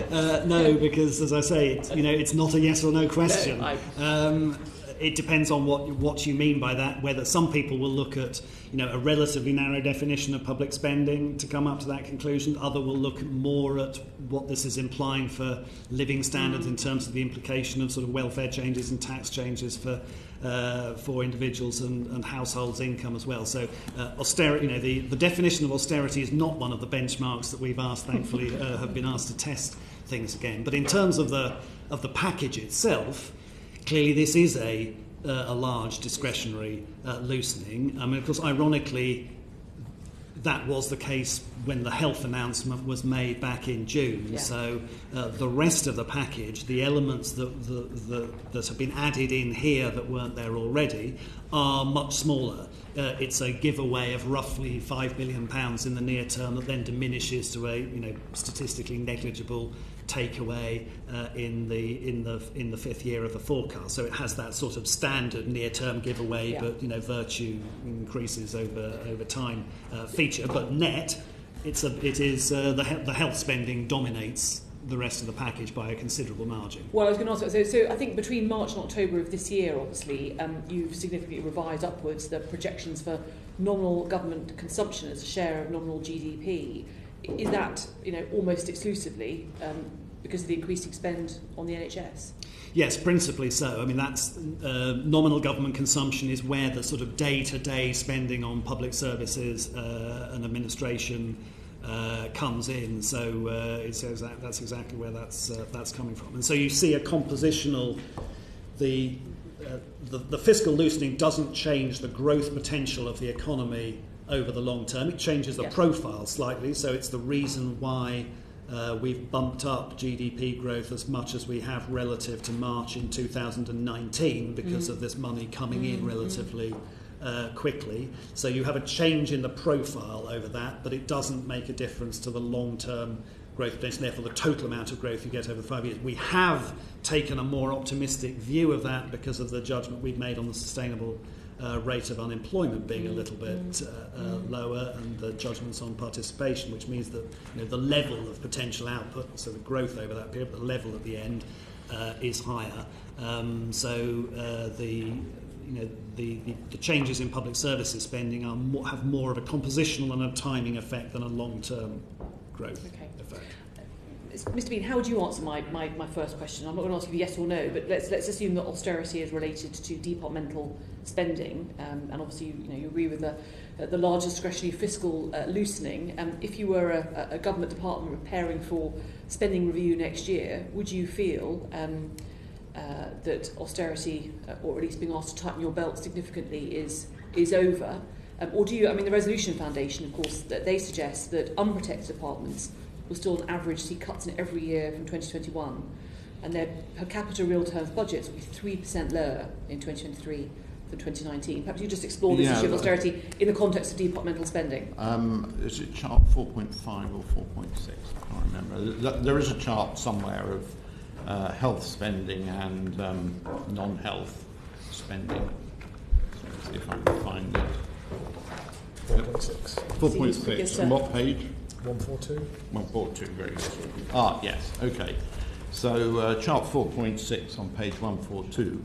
[SPEAKER 1] Chote,
[SPEAKER 2] No, because as I say, it's not a yes or no question.
[SPEAKER 1] No,
[SPEAKER 2] it depends on what you mean by that. Whether some people will look at a relatively narrow definition of public spending to come up to that conclusion. Other will look more at what this is implying for living standards in terms of the implication of sort of welfare changes and tax changes for individuals and households' income as well. So austerity, the definition of austerity is not one of the benchmarks that we've asked, thankfully, have been asked to test things again. But in terms of the package itself, clearly this is a large discretionary loosening. I mean, of course, ironically, that was the case when the health announcement was made back in June. Yeah. So the rest of the package, the elements that have been added in here that weren't there already, are much smaller. It's a giveaway of roughly £5 billion in the near term that then diminishes to a statistically negligible takeaway in the fifth year of the forecast. So it has that sort of standard near-term giveaway, but virtue increases over time feature. But net, the health spending dominates the rest of the package by a considerable margin.
[SPEAKER 1] Well, I was going to ask, so I think between March and October of this year, obviously, you've significantly revised upwards the projections for nominal government consumption as a share of nominal GDP. Is that, almost exclusively because of the increasing spend on the NHS?
[SPEAKER 2] Yes, principally so. I mean, that's nominal government consumption is where the sort of day-to-day spending on public services and administration comes in. So that's exactly where that's coming from. And so you see a compositional. The fiscal loosening doesn't change the growth potential of the economy over the long term. It changes the profile slightly, so it's the reason why we've bumped up GDP growth as much as we have relative to March in 2019 because of this money coming in relatively quickly. So you have a change in the profile over that, but it doesn't make a difference to the long-term growth potential, therefore the total amount of growth you get over 5 years. We have taken a more optimistic view of that because of the judgment we've made on the sustainable rate of unemployment being a little bit lower, and the judgments on participation, which means that the level of potential output, so the growth over that period, the level at the end is higher. The changes in public services spending have more of a compositional and a timing effect than a long-term growth effect.
[SPEAKER 1] Mr. Bean, how would you answer my first question? I'm not going to ask you yes or no, but let's assume that austerity is related to departmental spending, and obviously you agree with the large discretionary fiscal loosening. If you were a government department preparing for spending review next year, would you feel that austerity, or at least being asked to tighten your belt significantly, is over? Or do you? I mean, the Resolution Foundation, of course, that they suggest that unprotected departments will still on average see cuts in every year from 2021, and their per capita real terms budgets will be 3% lower in 2023 than 2019. Perhaps you just explore this issue of austerity in the context of departmental spending.
[SPEAKER 3] Is it chart 4.5 or 4.6? I can't remember. There is a chart somewhere of health spending and non-health spending. So let's see if I can find it.
[SPEAKER 4] 4.6.
[SPEAKER 3] 4.6. On what page?
[SPEAKER 4] 142.
[SPEAKER 3] 142, very good. Yes, okay. So chart 4.6 on page 142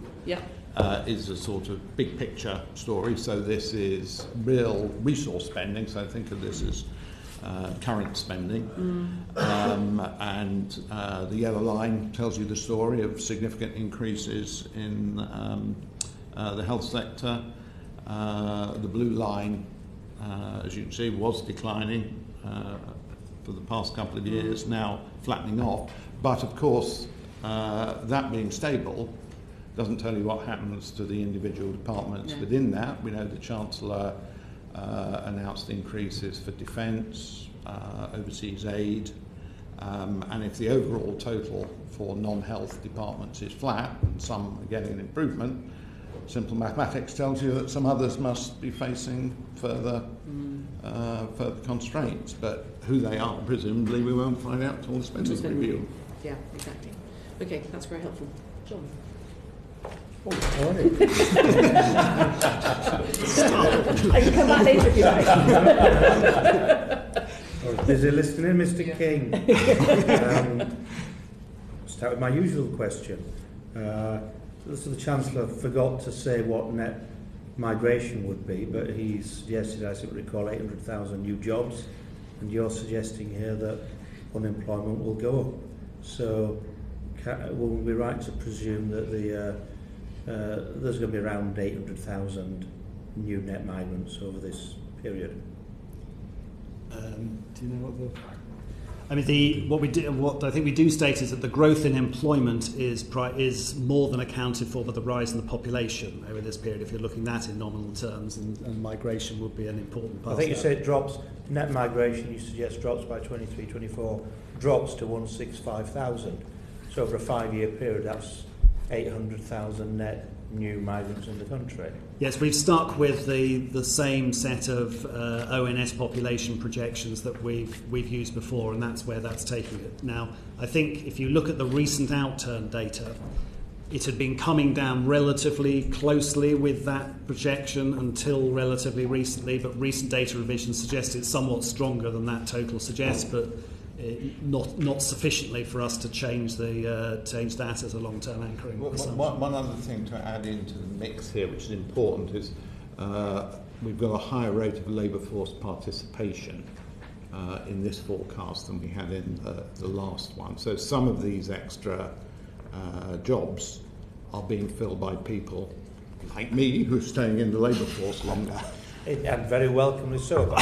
[SPEAKER 3] is a sort of big picture story. So this is real resource spending, so think of this as current spending. And the yellow line tells you the story of significant increases in the health sector. The blue line, as you can see, was declining for the past couple of years, now flattening off. But of course, that being stable doesn't tell you what happens to the individual departments within that. We know the Chancellor announced increases for defence, overseas aid, and if the overall total for non-health departments is flat and some are getting an improvement, simple mathematics tells you that some others must be facing further constraints, but who they are, presumably, we won't find out until the spending review.
[SPEAKER 1] Yeah, exactly. Okay, that's very helpful. John.
[SPEAKER 8] Oh, all right.
[SPEAKER 1] I can come back later if you like.
[SPEAKER 8] Busy listening, Mr. King. Start with my usual question. So the Chancellor forgot to say what net migration would be, but he suggested, as I recall, 800,000 new jobs, and you're suggesting here that unemployment will go up. So will we be right to presume that there's going to be around 800,000 new net migrants over this period?
[SPEAKER 2] Do you know what the... I mean, what I think we do state is that the growth in employment is more than accounted for by the rise in the population over this period. If you're looking at that in nominal terms, and migration would be an important part.
[SPEAKER 8] I think
[SPEAKER 2] of
[SPEAKER 8] you
[SPEAKER 2] that.
[SPEAKER 8] say it drops. Net migration, you suggest, drops by 23-24, drops to 165,000. So over a 5-year period, that's 800,000 net new migrants in the country.
[SPEAKER 2] Yes, we've stuck with the same set of ONS population projections that we've used before, and that's where that's taking it. Now, I think if you look at the recent outturn data, it had been coming down relatively closely with that projection until relatively recently, but recent data revisions suggest it's somewhat stronger than that total suggests, but not sufficiently for us to change that as a long-term anchoring.
[SPEAKER 3] One other thing to add into the mix here, which is important, is we've got a higher rate of labour force participation in this forecast than we had in the last one. So some of these extra jobs are being filled by people like me who are staying in the labour force longer.
[SPEAKER 8] And very welcomely so.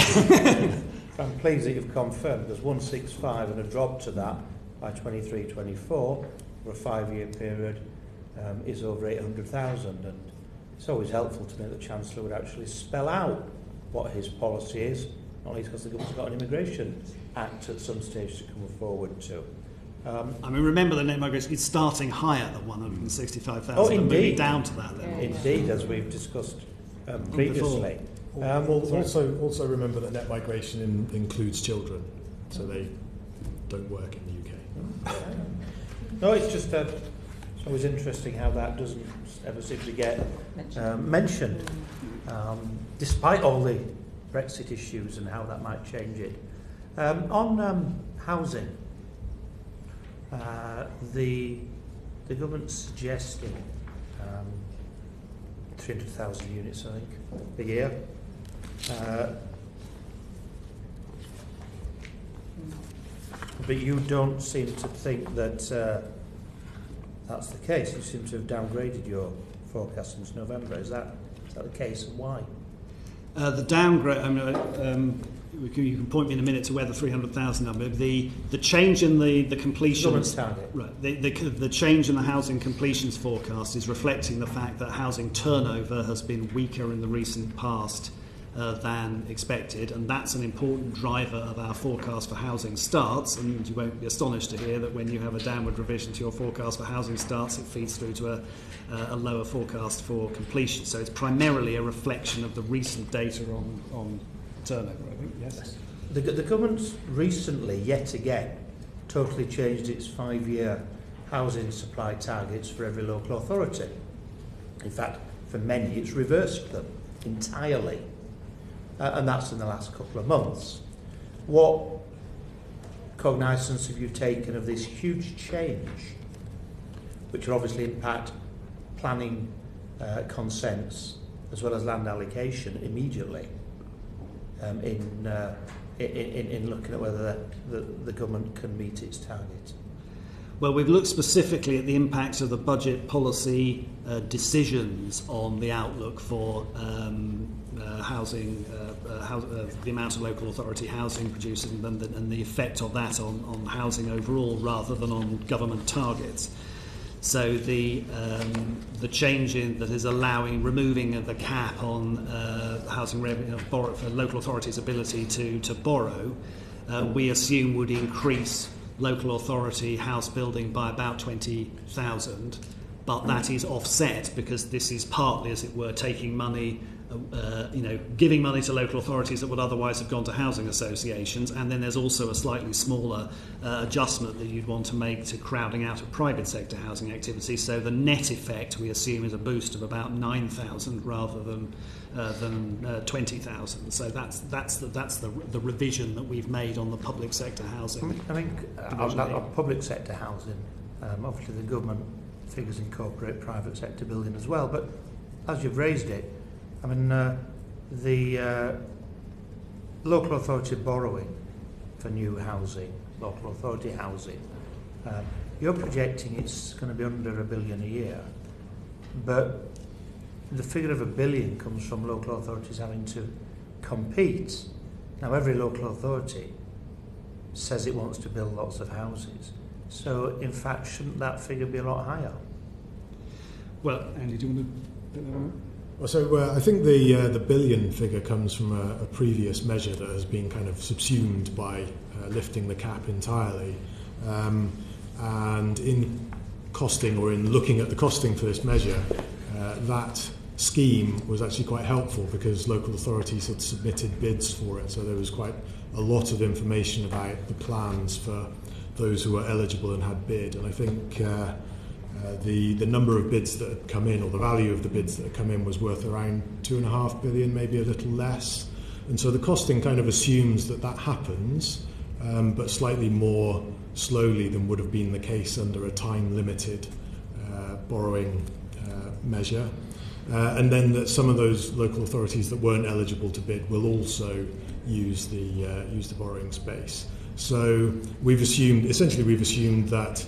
[SPEAKER 8] I'm pleased that you've confirmed there's 165 and a drop to that by 23-24 for a 5-year period is over 800,000, and it's always helpful to me that the Chancellor would actually spell out what his policy is, not least because the government's got an immigration act at some stage to come forward to.
[SPEAKER 2] I mean, remember the net migration is starting higher than 165,000
[SPEAKER 8] Oh,
[SPEAKER 2] and
[SPEAKER 8] indeed.
[SPEAKER 2] moving down to that level.
[SPEAKER 8] Indeed, as we've discussed previously.
[SPEAKER 4] Also remember that net migration includes children, so they don't work in the UK.
[SPEAKER 8] No, it's just it's always interesting how that doesn't ever seem to get mentioned, despite all the Brexit issues and how that might change it. On housing, the government's suggesting 300,000 units, I think, a year. But you don't seem to think that that's the case. You seem to have downgraded your forecast since November. Is that the case, and why?
[SPEAKER 2] The downgrade, I mean, you can point me in a minute to where the 300,000 number, the change in the completions, right, the change in the housing completions forecast is reflecting the fact that housing turnover has been weaker in the recent past than expected, and that's an important driver of our forecast for housing starts. And you won't be astonished to hear that when you have a downward revision to your forecast for housing starts, it feeds through to a lower forecast for completion. So it's primarily a reflection of the recent data on turnover, I think. Yes.
[SPEAKER 8] The government's recently, yet again, totally changed its 5-year housing supply targets for every local authority. In fact, for many, it's reversed them entirely. And that's in the last couple of months. What cognizance have you taken of this huge change, which will obviously impact planning consents as well as land allocation immediately, in looking at whether the government can meet its target?
[SPEAKER 2] Well, we've looked specifically at the impact of the budget policy decisions on the outlook for housing, the amount of local authority housing produced, and the effect of that on housing overall, rather than on government targets. So the change in that is removing the cap on housing revenue for local authorities' ability to borrow, we assume would increase local authority house building by about 20,000, but that is offset because this is partly, as it were, taking money, giving money to local authorities that would otherwise have gone to housing associations, and then there's also a slightly smaller adjustment that you'd want to make to crowding out of private sector housing activity. So the net effect, we assume, is a boost of about 9,000 rather than 20,000. So that's the revision that we've made on the public sector housing.
[SPEAKER 8] I think on public sector housing, obviously the government figures incorporate private sector building as well. But as you've raised it, I mean, the local authority borrowing for new housing, local authority housing, you're projecting it's going to be under £1 billion a year, but the figure of £1 billion comes from local authorities having to compete. Now, every local authority says it wants to build lots of houses, so in fact, shouldn't that figure be a lot higher?
[SPEAKER 2] Well, Andy, do you want to put that on?
[SPEAKER 4] Well, so I think the billion figure comes from a previous measure that has been kind of subsumed by lifting the cap entirely. And in costing, or in looking at the costing for this measure, that scheme was actually quite helpful because local authorities had submitted bids for it, so there was quite a lot of information about the plans for those who were eligible and had bid. And I think the number of bids that had come in, or the value of the bids that had come in, was worth around £2.5 billion, maybe a little less. And so the costing kind of assumes that happens, but slightly more slowly than would have been the case under a time-limited borrowing measure. And then that some of those local authorities that weren't eligible to bid will also use the borrowing space. So we've assumed that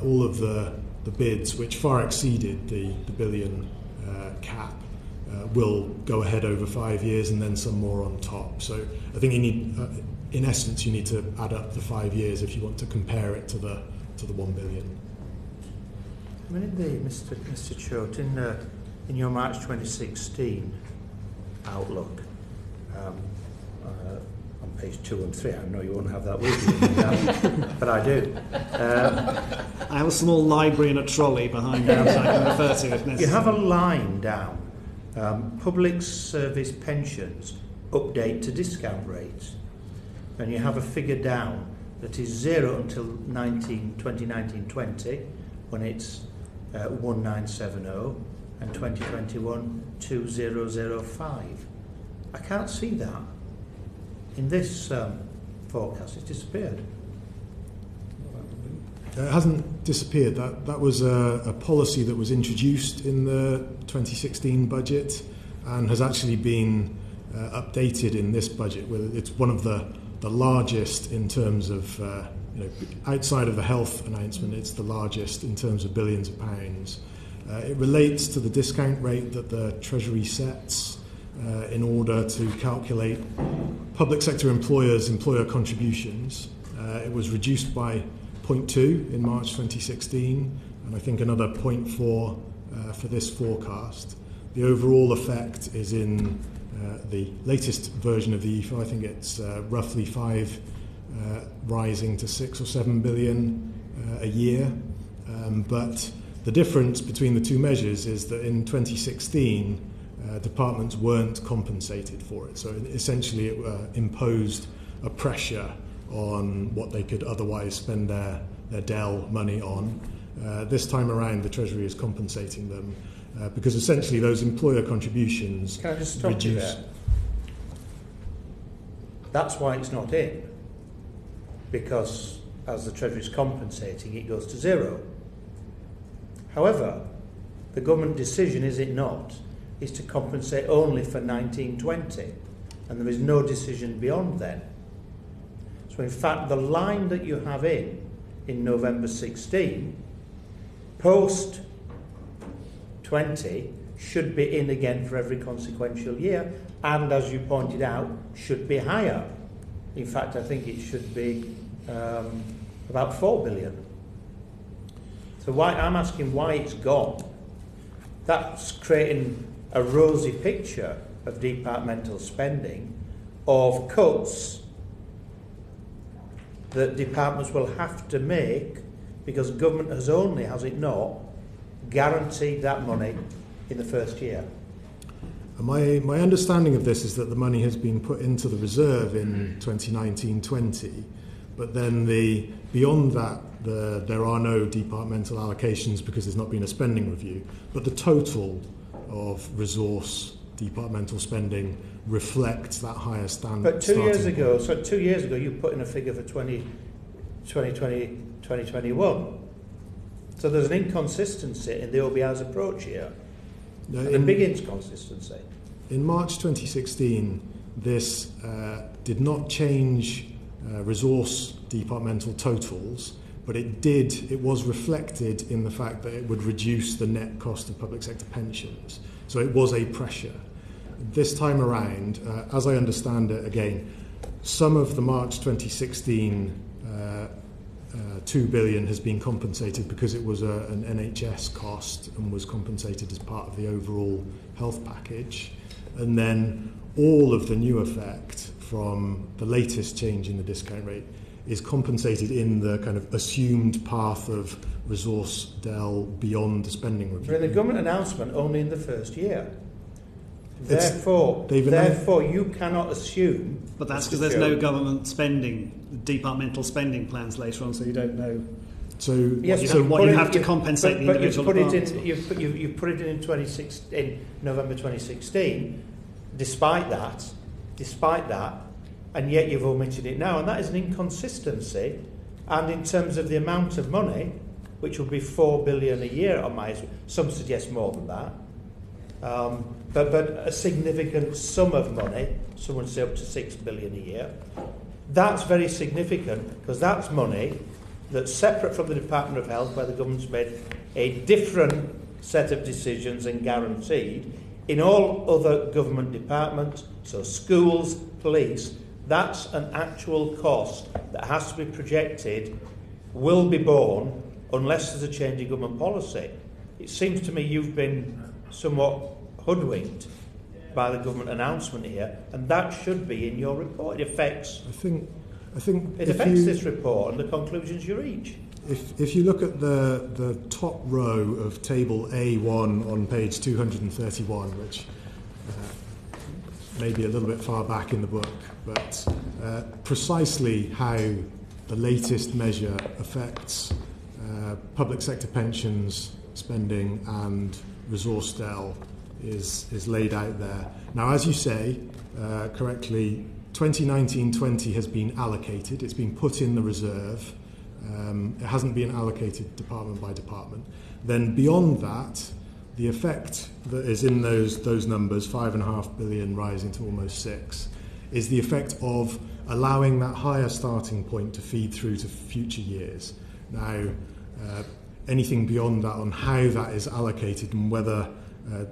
[SPEAKER 4] all of the bids, which far exceeded the billion cap, will go ahead over 5 years, and then some more on top. So I think you need, in essence, you need to add up the 5 years if you want to compare it to the 1 billion.
[SPEAKER 8] I mean, Mr. Chote, in your March 2016 outlook, on page 2 and 3, I know you won't have that with you, but I do.
[SPEAKER 2] I have a small library and a trolley behind me, so I can refer to it if necessary.
[SPEAKER 8] You have a line down, public service pensions update to discount rates, and you have a figure down that is 0 until 2019-20, when it's 1970, and 2021 2005. I can't see that in this forecast. It's disappeared.
[SPEAKER 4] It hasn't disappeared. That was a policy that was introduced in the 2016 budget and has actually been updated in this budget. It's one of the largest in terms of, outside of the health announcement, it's the largest in terms of billions of pounds. It relates to the discount rate that the Treasury sets in order to calculate public sector employer contributions. It was reduced by 0.2 in March 2016, and I think another 0.4 for this forecast. The overall effect is in the latest version of the EFA. I think it's roughly 5 rising to 6 or 7 billion a year, but the difference between the two measures is that in 2016 departments weren't compensated for it, so essentially it imposed a pressure on what they could otherwise spend their DEL money on. This time around the Treasury is compensating them because essentially those employer contributions
[SPEAKER 8] Can I just stop you there? That's why it's not in, because as the Treasury is compensating, it goes to 0. However, the government decision, is it not, is to compensate only for 1920, and there is no decision beyond then. So in fact, the line that you have in November 16, post 20, should be in again for every consequential year, and as you pointed out, should be higher. In fact, I think it should be about 4 billion. So I'm asking why it's gone. That's creating a rosy picture of departmental spending, of cuts that departments will have to make because government has only, has it not, guaranteed that money in the first year.
[SPEAKER 4] My understanding of this is that the money has been put into the reserve in 2019-20, but then beyond that there are no departmental allocations because there's not been a spending review, but the total of resource departmental spending reflects that higher standard.
[SPEAKER 8] But 2 years ago, you put in a figure for 2020, 2021. So there's an inconsistency in the OBR's approach here,
[SPEAKER 4] No,
[SPEAKER 8] and a big inconsistency.
[SPEAKER 4] In March 2016, this did not change resource departmental totals, but it was reflected in the fact that it would reduce the net cost of public sector pensions. So it was a pressure. This time around, as I understand it, again, some of the March 2016 2 billion has been compensated because it was an NHS cost and was compensated as part of the overall health package. And then all of the new effect from the latest change in the discount rate is compensated in the kind of assumed path of resource del beyond the spending review.
[SPEAKER 8] So the government announcement only in the first year. Therefore, you cannot assume.
[SPEAKER 2] But that's because there's no government spending, departmental spending plans later on, so you don't know.
[SPEAKER 4] So,
[SPEAKER 8] yes,
[SPEAKER 2] what you have to compensate the individual departments.
[SPEAKER 8] You've put it in November 2016, despite that, and yet you've omitted it now, and that is an inconsistency. And in terms of the amount of money, which will be 4 billion a year on my, some suggest more than that. But a significant sum of money, someone say up to 6 billion a year, that's very significant because that's money that's separate from the Department of Health, where the government's made a different set of decisions and guaranteed. In all other government departments, so schools, police, that's an actual cost that has to be projected, will be borne unless there's a change in government policy. It seems to me you've been somewhat hoodwinked by the government announcement here, and that should be in your report. It affects. I think it affects this report and the conclusions you reach.
[SPEAKER 4] If you look at the top row of table A1 on page 231, which may be a little bit far back in the book, but precisely how the latest measure affects public sector pensions spending and resource del is laid out there. Now, as you say correctly, 2019-20 has been allocated. It's been put in the reserve. It hasn't been allocated department by department. Then beyond that, the effect that is in those numbers, 5.5 billion rising to almost 6, is the effect of allowing that higher starting point to feed through to future years. Now, anything beyond that on how that is allocated and whether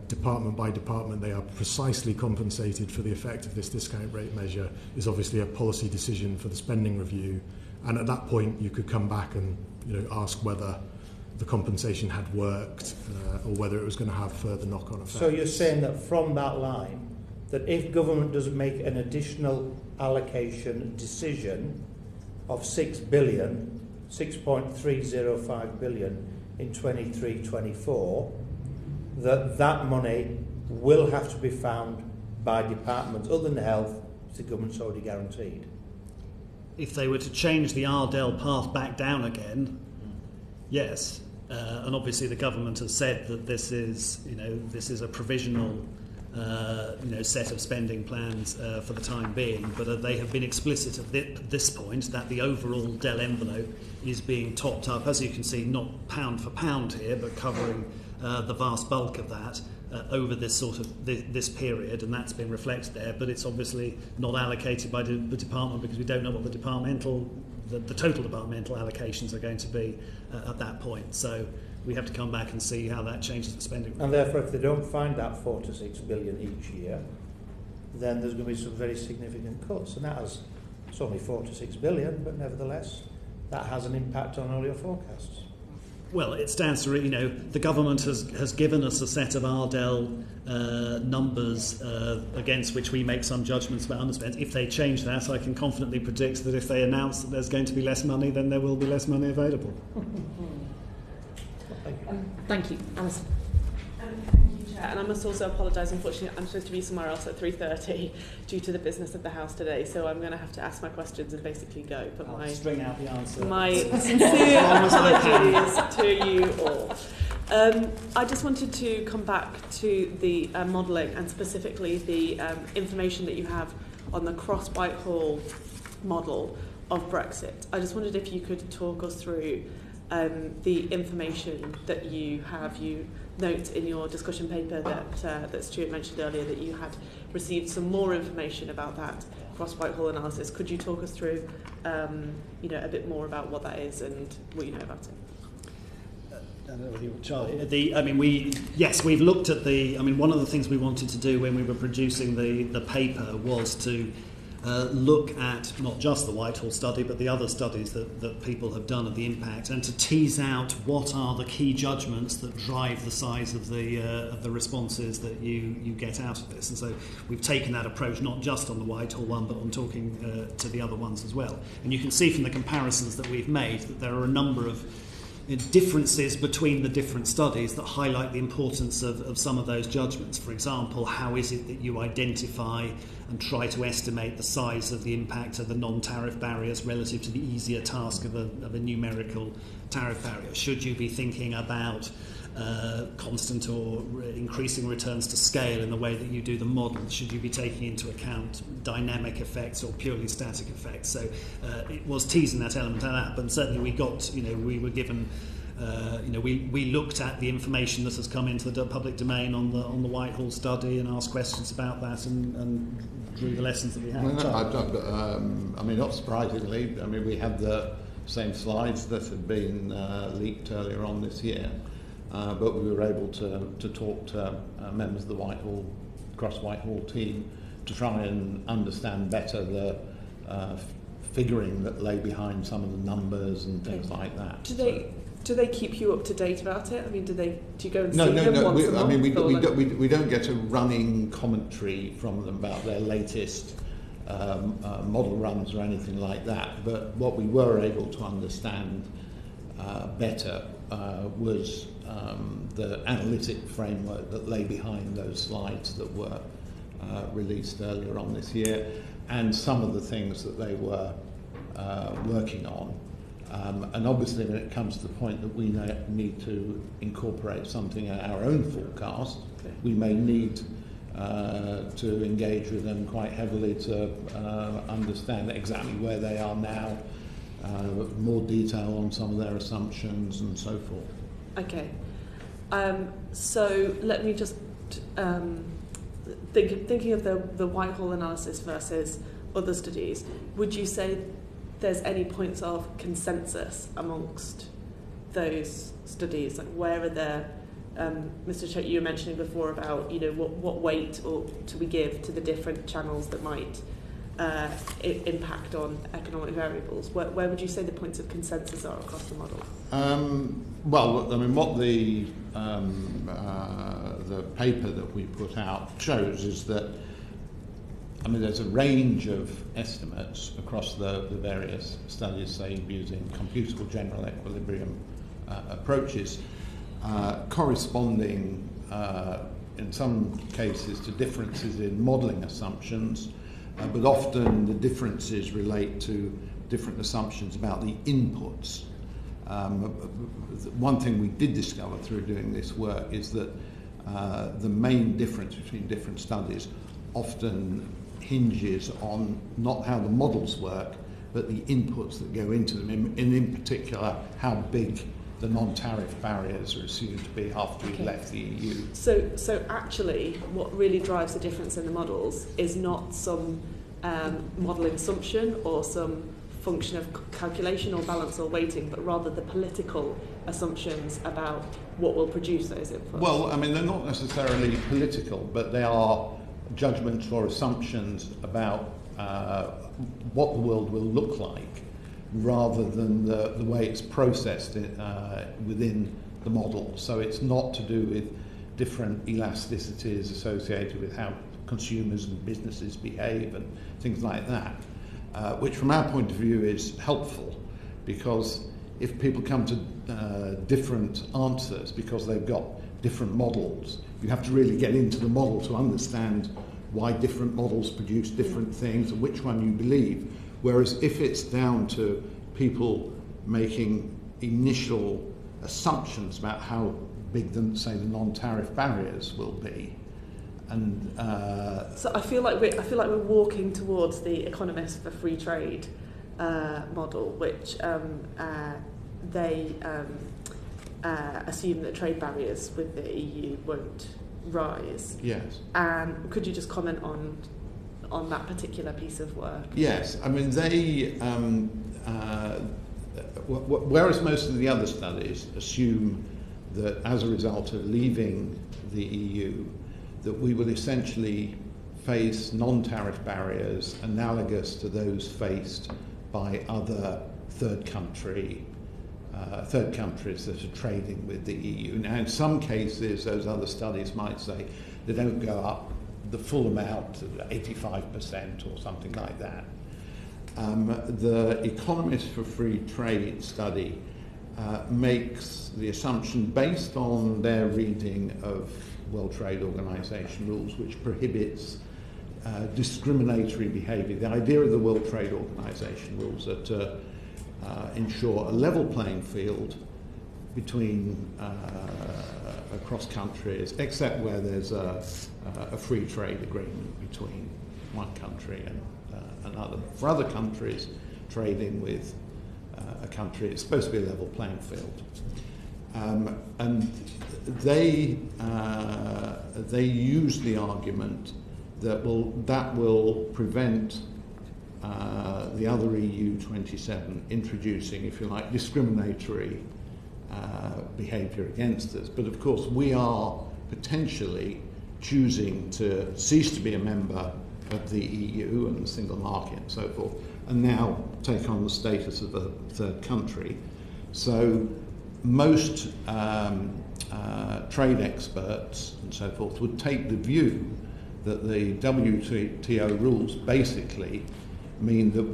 [SPEAKER 4] department by department they are precisely compensated for the effect of this discount rate measure is obviously a policy decision for the spending review, and at that point you could come back and ask whether the compensation had worked or whether it was going to have further knock-on effects.
[SPEAKER 8] So you're saying that from that line, that if government doesn't make an additional allocation decision of 6 billion, 6.305 billion in 23-24, that money will have to be found by departments other than health, which the government's already guaranteed.
[SPEAKER 2] If they were to change the RDEL path back down again, yes. And obviously the government has said that this is a provisional set of spending plans for the time being, but they have been explicit at this point that the overall DEL envelope is being topped up, as you can see, not pound for pound here, but covering the vast bulk of that over this this period, and that's been reflected there. But it's obviously not allocated by the department because we don't know what the total departmental allocations are going to be at that point. So we have to come back and see how that changes the spending.
[SPEAKER 8] And therefore, if they don't find that 4 to 6 billion each year, then there's going to be some very significant cuts. And it's only 4 to 6 billion, but nevertheless, that has an impact on all your forecasts.
[SPEAKER 2] Well, it stands to the government has given us a set of RDEL numbers against which we make some judgments about underspend. If they change that, I can confidently predict that if they announce that there's going to be less money, then there will be less money available.
[SPEAKER 1] Thank you. Alison.
[SPEAKER 9] Thank you, Chair. And I must also apologise. Unfortunately, I'm supposed to be somewhere else at 3:30 due to the business of the House today, so I'm going to have to ask my questions and basically go. But
[SPEAKER 2] I'll string out the answer.
[SPEAKER 9] My sincere apologies to you all. I just wanted to come back to the modelling and specifically the information that you have on the cross-Whitehall model of Brexit. I just wondered if you could talk us through the information that you have. You note in your discussion paper that Stewart mentioned earlier that you had received some more information about that cross-Whitehall analysis. Could you talk us through a bit more about what that is and what you know about it?
[SPEAKER 2] I don't know whether you want Charlie. We've looked at one of the things we wanted to do when we were producing the paper was to look at not just the Whitehall study but the other studies that people have done of the impact, and to tease out what are the key judgments that drive the size of the responses that you get out of this. And so we've taken that approach not just on the Whitehall one but on talking to the other ones as well. And you can see from the comparisons that we've made that there are a number of differences between the different studies that highlight the importance of some of those judgments. For example, how is it that you identify and try to estimate the size of the impact of the non-tariff barriers relative to the easier task of a numerical tariff barrier? Should you be thinking about constant or increasing returns to scale in the way that you do the models? Should you be taking into account dynamic effects or purely static effects? So it was teasing that element of that, but certainly we were given, we looked at the information that has come into the public domain on the Whitehall study and asked questions about that and drew the lessons that we had.
[SPEAKER 3] Not surprisingly, we had the same slides that had been leaked earlier on this year. But we were able to talk to members of the cross-Whitehall team to try and understand better the figuring that lay behind some of the numbers and things like that.
[SPEAKER 9] Do they keep you up to date about it? Do you go and see
[SPEAKER 3] them
[SPEAKER 9] once a month?
[SPEAKER 3] We don't get a running commentary from them about their latest model runs or anything like that. But what we were able to understand better was the analytic framework that lay behind those slides that were released earlier on this year, and some of the things that they were working on. And obviously when it comes to the point that we need to incorporate something in our own forecast, we may need to engage with them quite heavily to understand exactly where they are now, more detail on some of their assumptions and so forth.
[SPEAKER 9] Okay. So let me just thinking of the Whitehall analysis versus other studies, would you say there's any points of consensus amongst those studies? Like, where are there, Mr. Chote, you were mentioning before about, what weight do we give to the different channels that might impact on economic variables? Where would you say the points of consensus are across the model?
[SPEAKER 3] What the paper that we put out shows is that there's a range of estimates across the various studies, say using computable general equilibrium approaches, corresponding in some cases to differences in modelling assumptions, but often the differences relate to different assumptions about the inputs. One thing we did discover through doing this work is that the main difference between different studies often hinges on not how the models work, but the inputs that go into them, and in particular how big the non-tariff barriers are assumed to be after we've left the EU.
[SPEAKER 9] So actually what really drives the difference in the models is not some modelling assumption or some function of calculation or balance or weighting, but rather the political assumptions about what will produce those inputs.
[SPEAKER 3] Well, they're not necessarily political, but they are judgments or assumptions about what the world will look like, rather than the way it's processed within the model. So it's not to do with different elasticities associated with how consumers and businesses behave and things like that, which from our point of view is helpful, because if people come to different answers because they've got different models, you have to really get into the model to understand why different models produce different things and which one you believe. Whereas if it's down to people making initial assumptions about how big, say, the non-tariff barriers will be, and
[SPEAKER 9] so I feel like we're walking towards the economist for free trade model, which they assume that trade barriers with the EU won't rise.
[SPEAKER 3] Yes.
[SPEAKER 9] And could you just comment on that particular piece of work?
[SPEAKER 3] Yes. I mean, they, whereas most of the other studies assume that as a result of leaving the EU, that we will essentially face non-tariff barriers analogous to those faced by other third countries that are trading with the EU. Now, in some cases, those other studies might say they don't go up the full amount, 85% or something like that. The Economists for Free Trade study makes the assumption, based on their reading of World Trade Organization rules, which prohibits discriminatory behavior. The idea of the World Trade Organization rules are to ensure a level playing field between across countries, except where there's a free trade agreement between one country and another. For other countries trading with a country, it's supposed to be a level playing field. And they use the argument that will prevent the other EU 27 introducing, if you like, discriminatory behaviour against us. But of course, we are potentially choosing to cease to be a member of the EU and the single market and so forth, and now take on the status of a third country. So most trade experts and so forth would take the view that the WTO rules basically mean that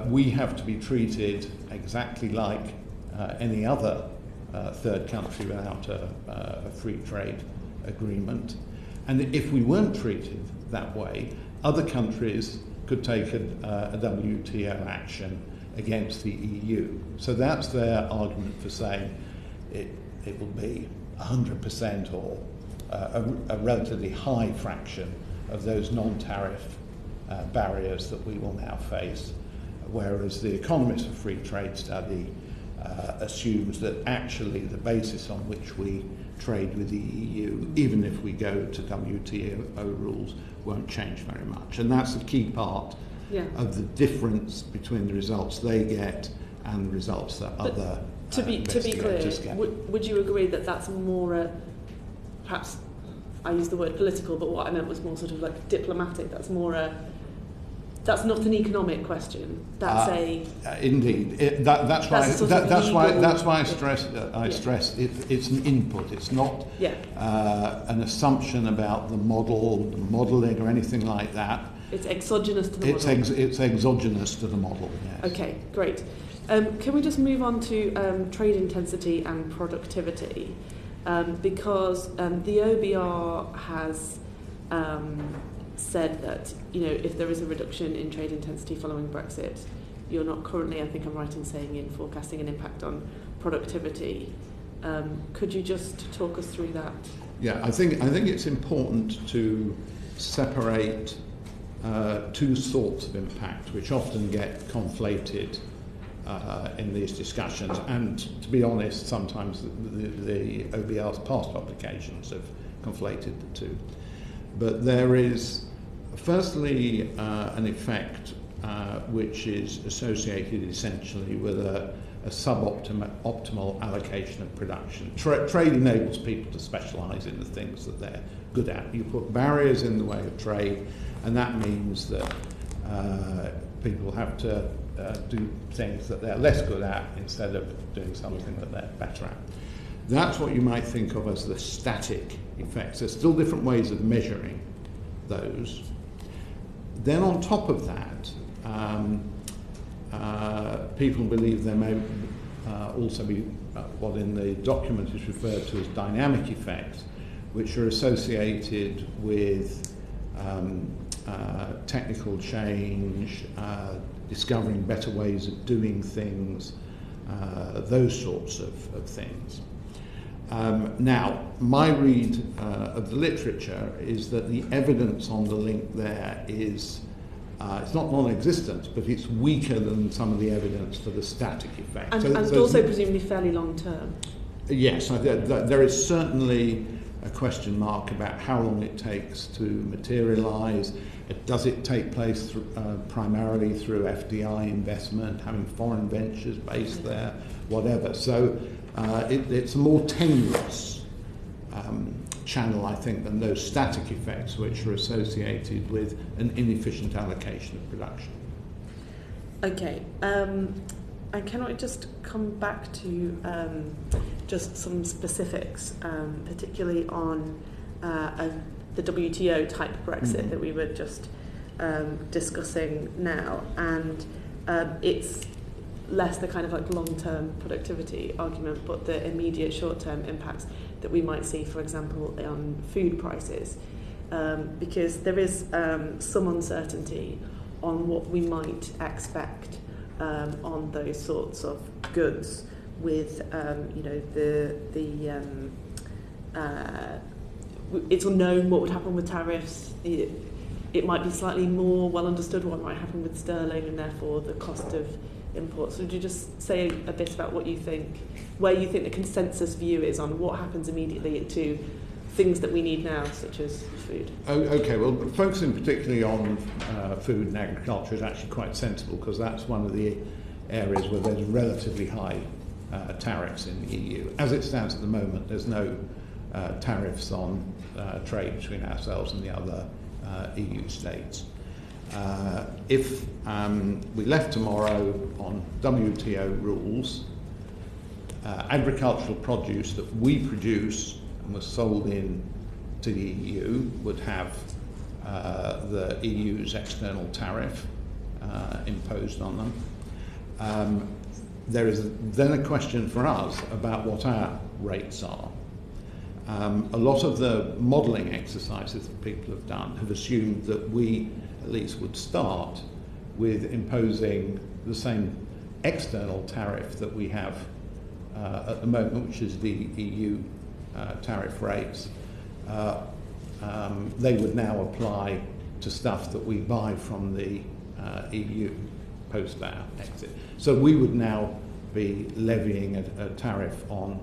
[SPEAKER 3] we have to be treated exactly like any other third country without a free trade agreement. And if we weren't treated that way, other countries could take a WTO action against the EU. So that's their argument for saying it will be 100% or a relatively high fraction of those non-tariff barriers that we will now face, whereas the Economists for Free Trade study assumes that actually the basis on which we trade with the EU, even if we go to WTO rules, won't change very much. And that's the key part of the difference between the results they get and the results that other
[SPEAKER 9] to be clear, would you agree that that's more perhaps I use the word political, but what I meant was more sort of like diplomatic. That's not an economic question. That's
[SPEAKER 3] indeed. That's why I stress it's an input. It's not an assumption about the modelling or anything like that.
[SPEAKER 9] It's exogenous to the model.
[SPEAKER 3] It's exogenous to the model. Yes.
[SPEAKER 9] Okay, great. Can we just move on to trade intensity and productivity? Because the OBR has said that, if there is a reduction in trade intensity following Brexit, you're not currently, I think I'm right in saying, in forecasting an impact on productivity. Could you just talk us through that?
[SPEAKER 3] Yeah, I think it's important to separate two sorts of impact, which often get conflated in these discussions, and to be honest, sometimes the OBR's past publications have conflated the two. But there is, firstly, an effect which is associated essentially with a suboptimal allocation of production. Trade enables people to specialise in the things that they're good at. You put barriers in the way of trade, and that means that people have to do things that they're less good at instead of doing something that they're better at. That's what you might think of as the static effects. There's still different ways of measuring those. Then on top of that, people believe there may also be what in the document is referred to as dynamic effects, which are associated with technical change, discovering better ways of doing things, those sorts of things. Now, my read of the literature is that the evidence on the link there is It's not non-existent, but it's weaker than some of the evidence for the static effect.
[SPEAKER 9] And also presumably fairly long term.
[SPEAKER 3] Yes, there is certainly a question mark about how long it takes to materialise. Does it take place primarily through FDI investment, having foreign ventures based there, whatever. So it's a more tenuous channel, I think, than those static effects which are associated with an inefficient allocation of production.
[SPEAKER 9] Okay, and can I just come back to just some specifics, particularly on the WTO type Brexit that we were just discussing now, and it's less the kind of like long-term productivity argument, but the immediate short-term impacts that we might see, for example, on food prices, because there is some uncertainty on what we might expect on those sorts of goods with, it's unknown what would happen with tariffs. It might be slightly more well understood what might happen with sterling and therefore the cost of imports. So would you just say a bit about what you think, where you think the consensus view is on what happens immediately to things that we need now, such as food?
[SPEAKER 3] Okay, well, focusing particularly on food and agriculture is actually quite sensible, because that's one of the areas where there's relatively high tariffs in the EU. As it stands at the moment, there's no tariffs on trade between ourselves and the other EU states. If we left tomorrow on WTO rules, agricultural produce that we produce and was sold in to the EU would have the EU's external tariff imposed on them. There is then a question for us about what our rates are. A lot of the modelling exercises that people have done have assumed that we at least would start with imposing the same external tariff that we have at the moment, which is the EU tariff rates. They would now apply to stuff that we buy from the EU post our exit. So we would now be levying a tariff on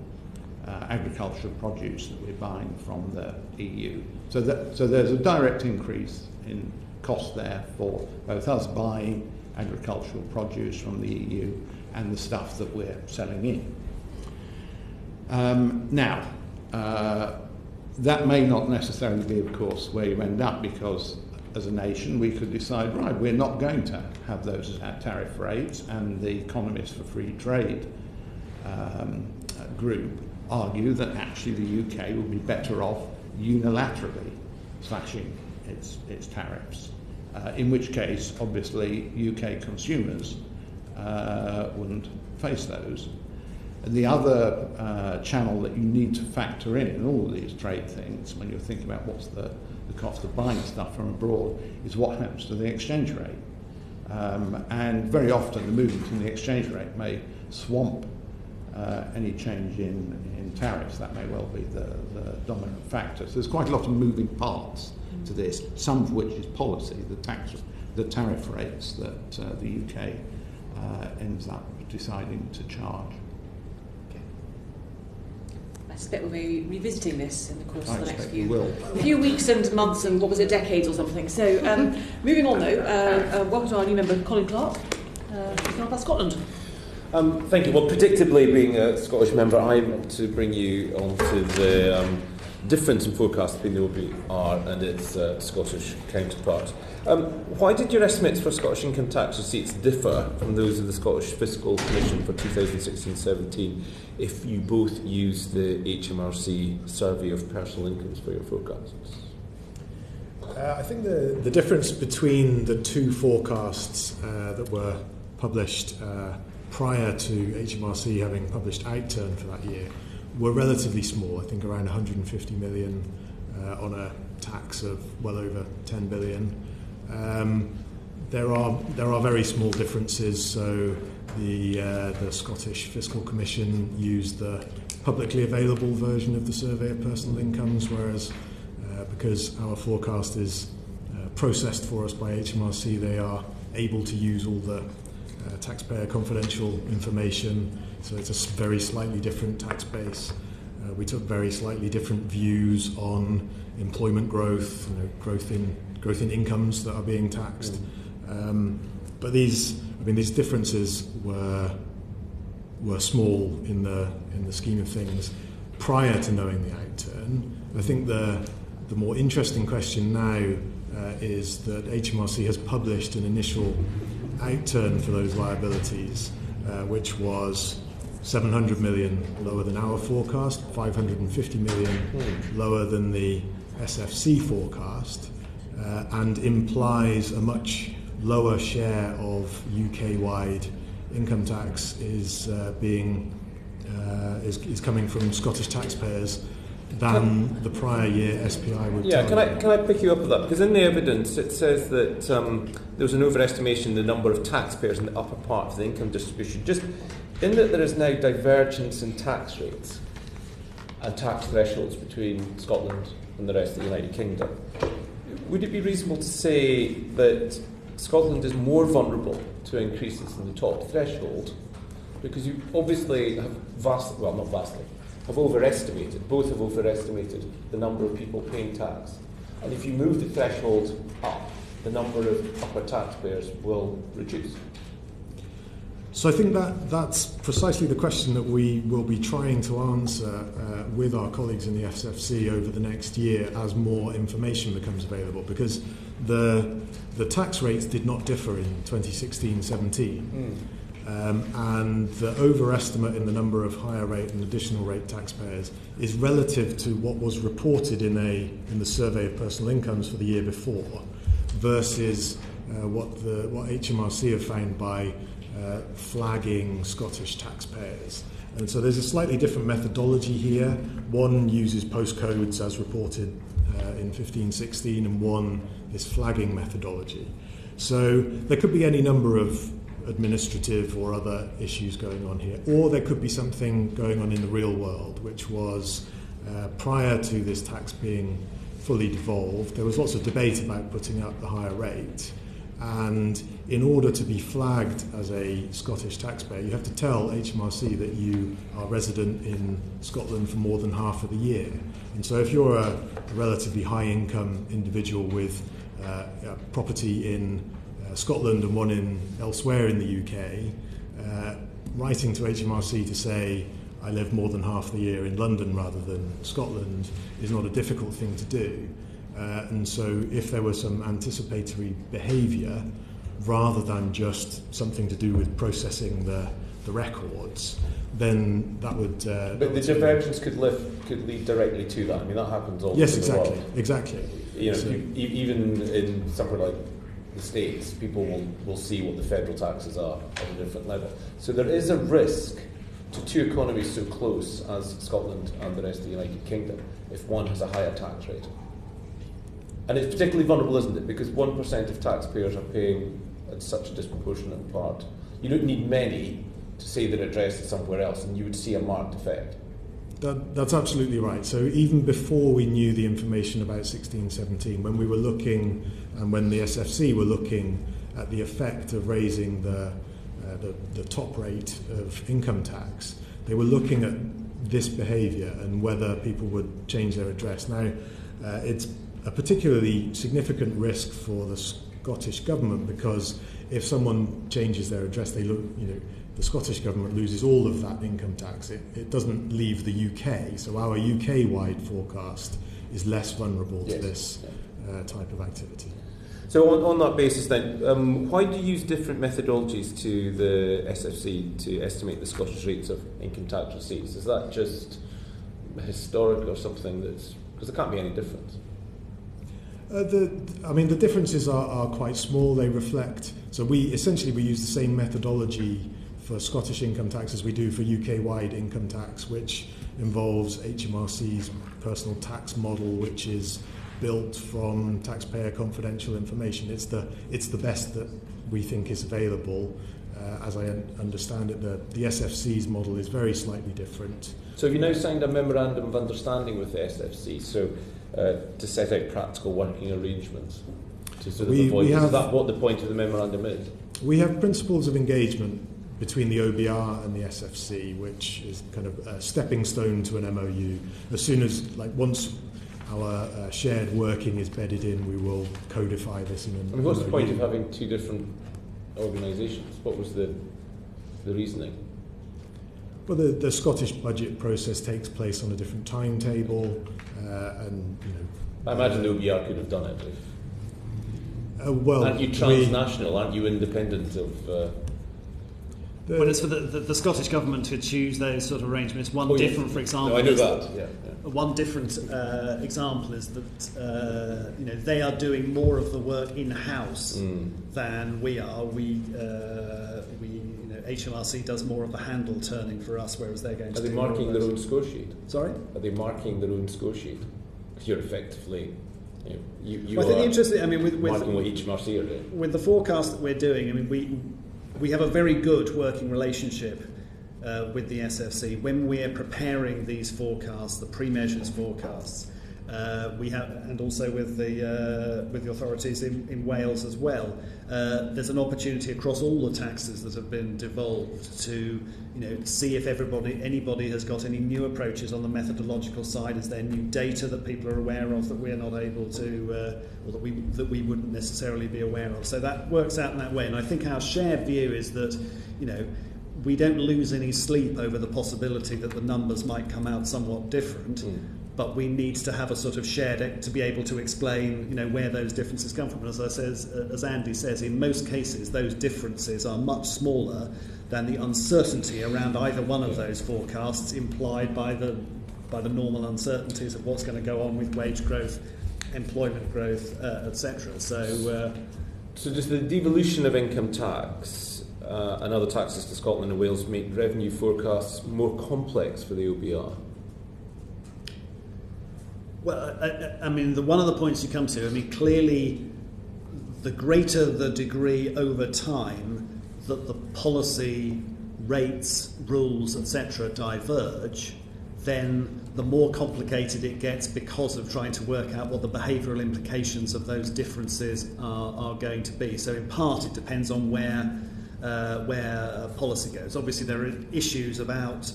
[SPEAKER 3] agricultural produce that we're buying from the EU. So there's a direct increase in cost there for both us buying agricultural produce from the EU and the stuff that we're selling in. Now, that may not necessarily be, of course, where you end up, because as a nation we could decide, right, we're not going to have those as our tariff rates, and the Economists for Free Trade group argue that actually the UK would be better off unilaterally slashing its tariffs, in which case obviously UK consumers wouldn't face those. And the other channel that you need to factor in all of these trade things when you're thinking about what's the cost of buying stuff from abroad is what happens to the exchange rate. And very often the movement in the exchange rate may swamp any change in tariffs. That may well be the dominant factor. So there's quite a lot of moving parts to this, some of which is policy, the tariff rates that the UK ends up deciding to charge.
[SPEAKER 1] I suspect we'll be revisiting this in the course of the next
[SPEAKER 3] few
[SPEAKER 1] weeks and months and what was it, decades or something. So moving on though, welcome to our new member, Colin Clark, about Scotland.
[SPEAKER 10] Thank you. Well, predictably, being a Scottish member, I'm to bring you on to the difference in forecast between the OBR and its Scottish counterpart. Why did your estimates for Scottish income tax receipts differ from those of the Scottish Fiscal Commission for 2016-17 if you both use the HMRC survey of personal incomes for your forecasts?
[SPEAKER 4] I think the difference between the two forecasts that were published prior to HMRC having published outturn for that year were relatively small. I think around 150 million on a tax of well over 10 billion. There are very small differences. So the Scottish Fiscal Commission used the publicly available version of the survey of personal incomes, whereas because our forecast is processed for us by HMRC. They are able to use all the taxpayer confidential information, so it's a very slightly different tax base. We took very slightly different views on employment growth, growth in incomes that are being taxed. But these differences were small in the scheme of things prior to knowing the outturn. I think the more interesting question now is that HMRC has published an initial outturn for those liabilities, which was 700 million lower than our forecast, 550 million lower than the SFC forecast, and implies a much lower share of UK-wide income tax is coming from Scottish taxpayers than the prior year SPI would.
[SPEAKER 10] Yeah, can I pick you up on that? Because in the evidence it says that there was an overestimation in the number of taxpayers in the upper part of the income distribution. Just in that there is now divergence in tax rates and tax thresholds between Scotland and the rest of the United Kingdom, would it be reasonable to say that Scotland is more vulnerable to increases in the top threshold because you obviously have have overestimated the number of people paying tax, and if you move the threshold up, the number of upper taxpayers will reduce?
[SPEAKER 4] So I think that's precisely the question that we will be trying to answer with our colleagues in the SFC over the next year as more information becomes available, because the tax rates did not differ in 2016-17. And the overestimate in the number of higher rate and additional rate taxpayers is relative to what was reported in the survey of personal incomes for the year before, versus what HMRC have found by flagging Scottish taxpayers. And so there's a slightly different methodology here. One uses postcodes as reported in 15-16, and one is flagging methodology. So there could be any number of administrative or other issues going on here, or there could be something going on in the real world, which was prior to this tax being fully devolved, there was lots of debate about putting up the higher rate, and in order to be flagged as a Scottish taxpayer, you have to tell HMRC that you are resident in Scotland for more than half of the year. And so if you're a relatively high income individual with property in Scotland and one in elsewhere in the UK, writing to HMRC to say I live more than half the year in London rather than Scotland is not a difficult thing to do. And so if there was some anticipatory behaviour rather than just something to do with processing the records, then that would...
[SPEAKER 10] but the divergence could lead directly to that. I mean, that happens all over the world.
[SPEAKER 4] Exactly.
[SPEAKER 10] You know, even in somewhere like the States, people will see what the federal taxes are at a different level. So there is a risk to two economies so close as Scotland and the rest of the United Kingdom if one has a higher tax rate. And it's particularly vulnerable, isn't it? Because 1% of taxpayers are paying at such a disproportionate part. You don't need many to say they're addressed somewhere else, and you would see a marked effect.
[SPEAKER 4] That's absolutely right. So even before we knew the information about 16-17, when we were looking, and when the SFC were looking at the effect of raising the top rate of income tax, they were looking at this behaviour and whether people would change their address. Now, it's a particularly significant risk for the Scottish government, because if someone changes their address, the Scottish government loses all of that income tax. It doesn't leave the UK, so our UK-wide forecast is less vulnerable to this type of activity.
[SPEAKER 10] So on that basis then, why do you use different methodologies to the SFC to estimate the Scottish rates of income tax receipts? Is that just historic or something that's... because there can't be any difference.
[SPEAKER 4] The differences are quite small. They reflect... So we use the same methodology for Scottish income tax as we do for UK-wide income tax, which involves HMRC's personal tax model, which is built from taxpayer confidential information. It's the best that we think is available. As I understand it, the SFC's model is very slightly different.
[SPEAKER 10] So have you now signed a memorandum of understanding with the SFC to set out practical working arrangements To sort of avoid, is that what the point of the memorandum is?
[SPEAKER 4] We have principles of engagement between the OBR and the SFC, which is kind of a stepping stone to an MOU. As soon as, once our shared working is bedded in, we will codify this in an MOU.
[SPEAKER 10] What's the point of having two different organisations? What was the reasoning?
[SPEAKER 4] Well, the Scottish budget process takes place on a different timetable, and
[SPEAKER 10] I imagine the OBR could have done it.
[SPEAKER 4] Well,
[SPEAKER 10] aren't you transnational? Aren't you independent of?
[SPEAKER 2] Well, it's for the Scottish Government to choose those sort of arrangements. One different, for example.
[SPEAKER 10] No, I know that. Yeah.
[SPEAKER 2] One different example is that they are doing more of the work in house than we are. HMRC does more of the handle turning for us, whereas they're going to.
[SPEAKER 10] Are they marking their own score sheet?
[SPEAKER 2] Sorry?
[SPEAKER 10] Are they marking their own score sheet? Because you're effectively. You
[SPEAKER 2] I think the interesting. With
[SPEAKER 10] marking what HMRC are doing.
[SPEAKER 2] With the forecast that we're doing, we have a very good working relationship with the SFC. When we're preparing these forecasts, the pre-measures forecasts, we have, and also with the authorities in Wales as well. There's an opportunity across all the taxes that have been devolved to see if anybody has got any new approaches on the methodological side. Is there new data that people are aware of that we're not able to, or that we wouldn't necessarily be aware of? So that works out in that way. And I think our shared view is that we don't lose any sleep over the possibility that the numbers might come out somewhat different. But we need to have a sort of shared to be able to explain, where those differences come from. And as Andy says, in most cases, those differences are much smaller than the uncertainty around either one of those forecasts implied by the normal uncertainties of what's going to go on with wage growth, employment growth, etc. So
[SPEAKER 10] does the devolution of income tax and other taxes to Scotland and Wales make revenue forecasts more complex for the OBR?
[SPEAKER 2] Well, one of the points you come to, clearly the greater the degree over time that the policy rates, rules, etc. diverge, then the more complicated it gets because of trying to work out what the behavioural implications of those differences are going to be. So in part it depends on where policy goes. Obviously there are issues about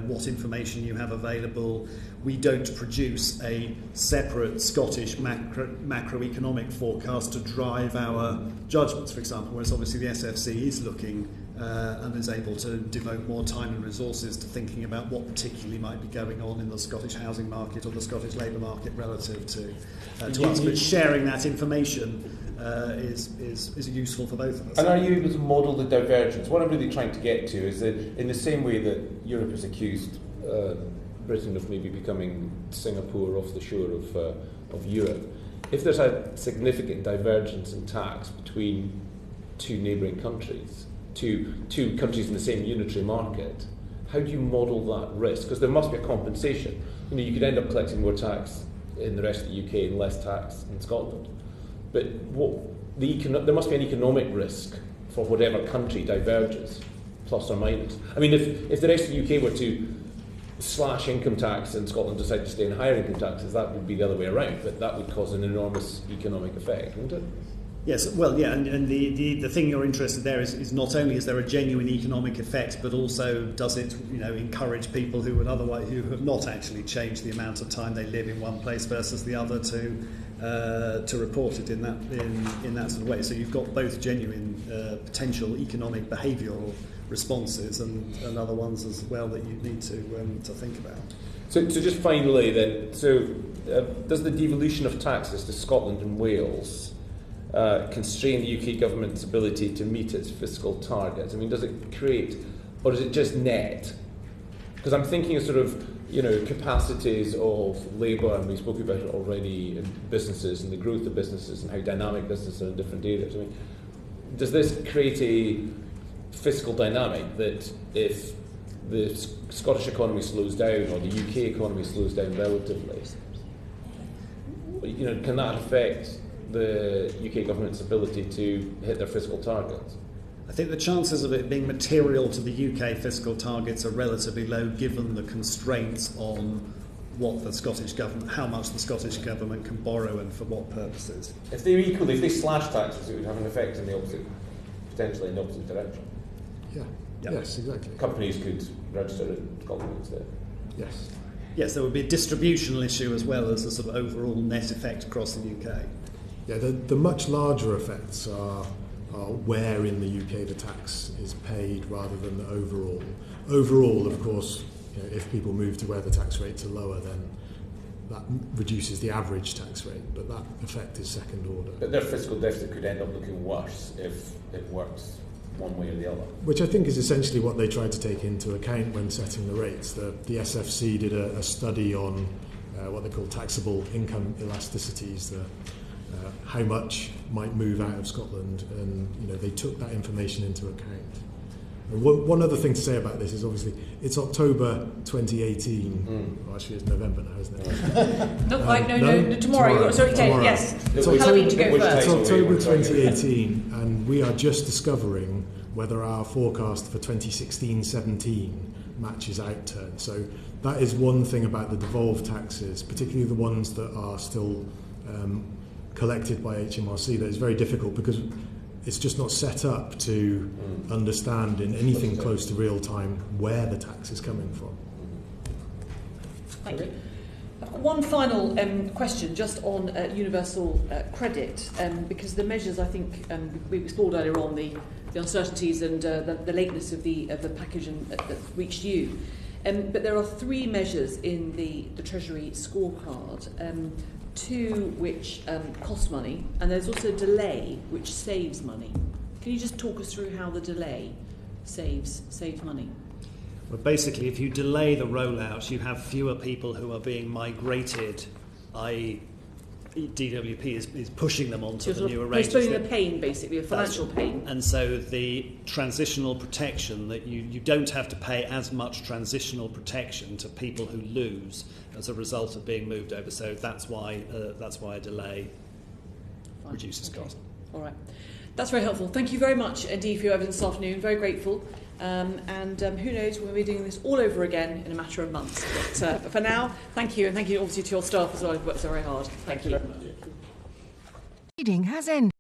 [SPEAKER 2] what information you have available. We don't produce a separate Scottish macroeconomic forecast to drive our judgments, for example, whereas obviously the SFC is looking and is able to devote more time and resources to thinking about what particularly might be going on in the Scottish housing market or the Scottish labour market relative to us. But sharing that information is useful for both of us.
[SPEAKER 10] And are you able to model the divergence? What I'm really trying to get to is that in the same way that Europe has accused Britain of maybe becoming Singapore off the shore of Europe, if there's a significant divergence in tax between two neighbouring countries, two countries in the same unitary market, how do you model that risk? Because there must be a compensation. You could end up collecting more tax in the rest of the UK and less tax in Scotland. But there must be an economic risk for whatever country diverges, plus or minus. If the rest of the UK were to slash income tax and Scotland decided to stay in higher income taxes, that would be the other way around, but that would cause an enormous economic effect, wouldn't it?
[SPEAKER 2] Yes, well, yeah, and the thing you're interested there is not only is there a genuine economic effect, but also does it encourage people who have not actually changed the amount of time they live in one place versus the other to report it in that sort of way. So you've got both genuine potential economic behavioural responses and other ones as well that you need to think about.
[SPEAKER 10] So just finally then, does the devolution of taxes to Scotland and Wales constrain the UK government's ability to meet its fiscal targets? Does it create, or is it just net? Because I'm thinking of sort of, capacities of labour, and we spoke about it already, in businesses and the growth of businesses and how dynamic businesses are in different areas. Does this create a fiscal dynamic that if the Scottish economy slows down or the UK economy slows down relatively, can that affect the UK government's ability to hit their fiscal targets?
[SPEAKER 2] I think the chances of it being material to the UK fiscal targets are relatively low given the constraints on what the Scottish Government, how much the Scottish Government can borrow and for what purposes.
[SPEAKER 10] If they're equal, if they slash taxes, it would have an effect in the opposite, potentially in the opposite direction.
[SPEAKER 4] Yeah.
[SPEAKER 2] Yep.
[SPEAKER 4] Yes, exactly.
[SPEAKER 10] Companies could register in Scotland instead.
[SPEAKER 4] Yes.
[SPEAKER 2] Yes, there would be a distributional issue as well as a sort of overall net effect across the UK.
[SPEAKER 4] Yeah, the much larger effects are where in the UK the tax is paid rather than the overall. Overall, of course, if people move to where the tax rates are lower, then that reduces the average tax rate, but that effect is second order.
[SPEAKER 10] But their fiscal deficit could end up looking worse if it works one way or the other.
[SPEAKER 4] Which I think is essentially what they tried to take into account when setting the rates. The SFC did a study on what they call taxable income elasticities, how much might move out of Scotland, and they took that information into account. And one other thing to say about this is obviously it's October 2018. Well, actually, it's November now, isn't it?
[SPEAKER 7] Not quite. No, tomorrow. Sorry,
[SPEAKER 4] tomorrow.
[SPEAKER 7] Yes.
[SPEAKER 4] It's
[SPEAKER 7] Halloween to go first.
[SPEAKER 4] It's October 2018, and we are just discovering whether our forecast for 2016-17 matches outturn. So that is one thing about the devolved taxes, particularly the ones that are still collected by HMRC, that is very difficult because it's just not set up to understand in anything close to real time where the tax is coming from.
[SPEAKER 1] Thank you. I've got one final question just on universal credit, because the measures, I think, we explored earlier on the uncertainties and the lateness of the package that reached you. But there are three measures in the Treasury scorecard, two which cost money, and there's also a delay which saves money. Can you just talk us through how the delay saves money?
[SPEAKER 2] Well, basically, if you delay the rollout, you have fewer people who are being migrated, i.e. DWP is pushing them onto the new arrangements.
[SPEAKER 1] Postponing the pain, basically, a financial pain.
[SPEAKER 2] And so the transitional protection, that you don't have to pay as much transitional protection to people who lose as a result of being moved over. So that's why a delay reduces cost.
[SPEAKER 1] All right. That's very helpful. Thank you very much indeed for your evidence this afternoon. Very grateful. And who knows, we'll be doing this all over again in a matter of months. But for now, thank you, and thank you obviously to your staff as well, who've worked so very hard. Thank you very much.
[SPEAKER 11] Meeting has ended.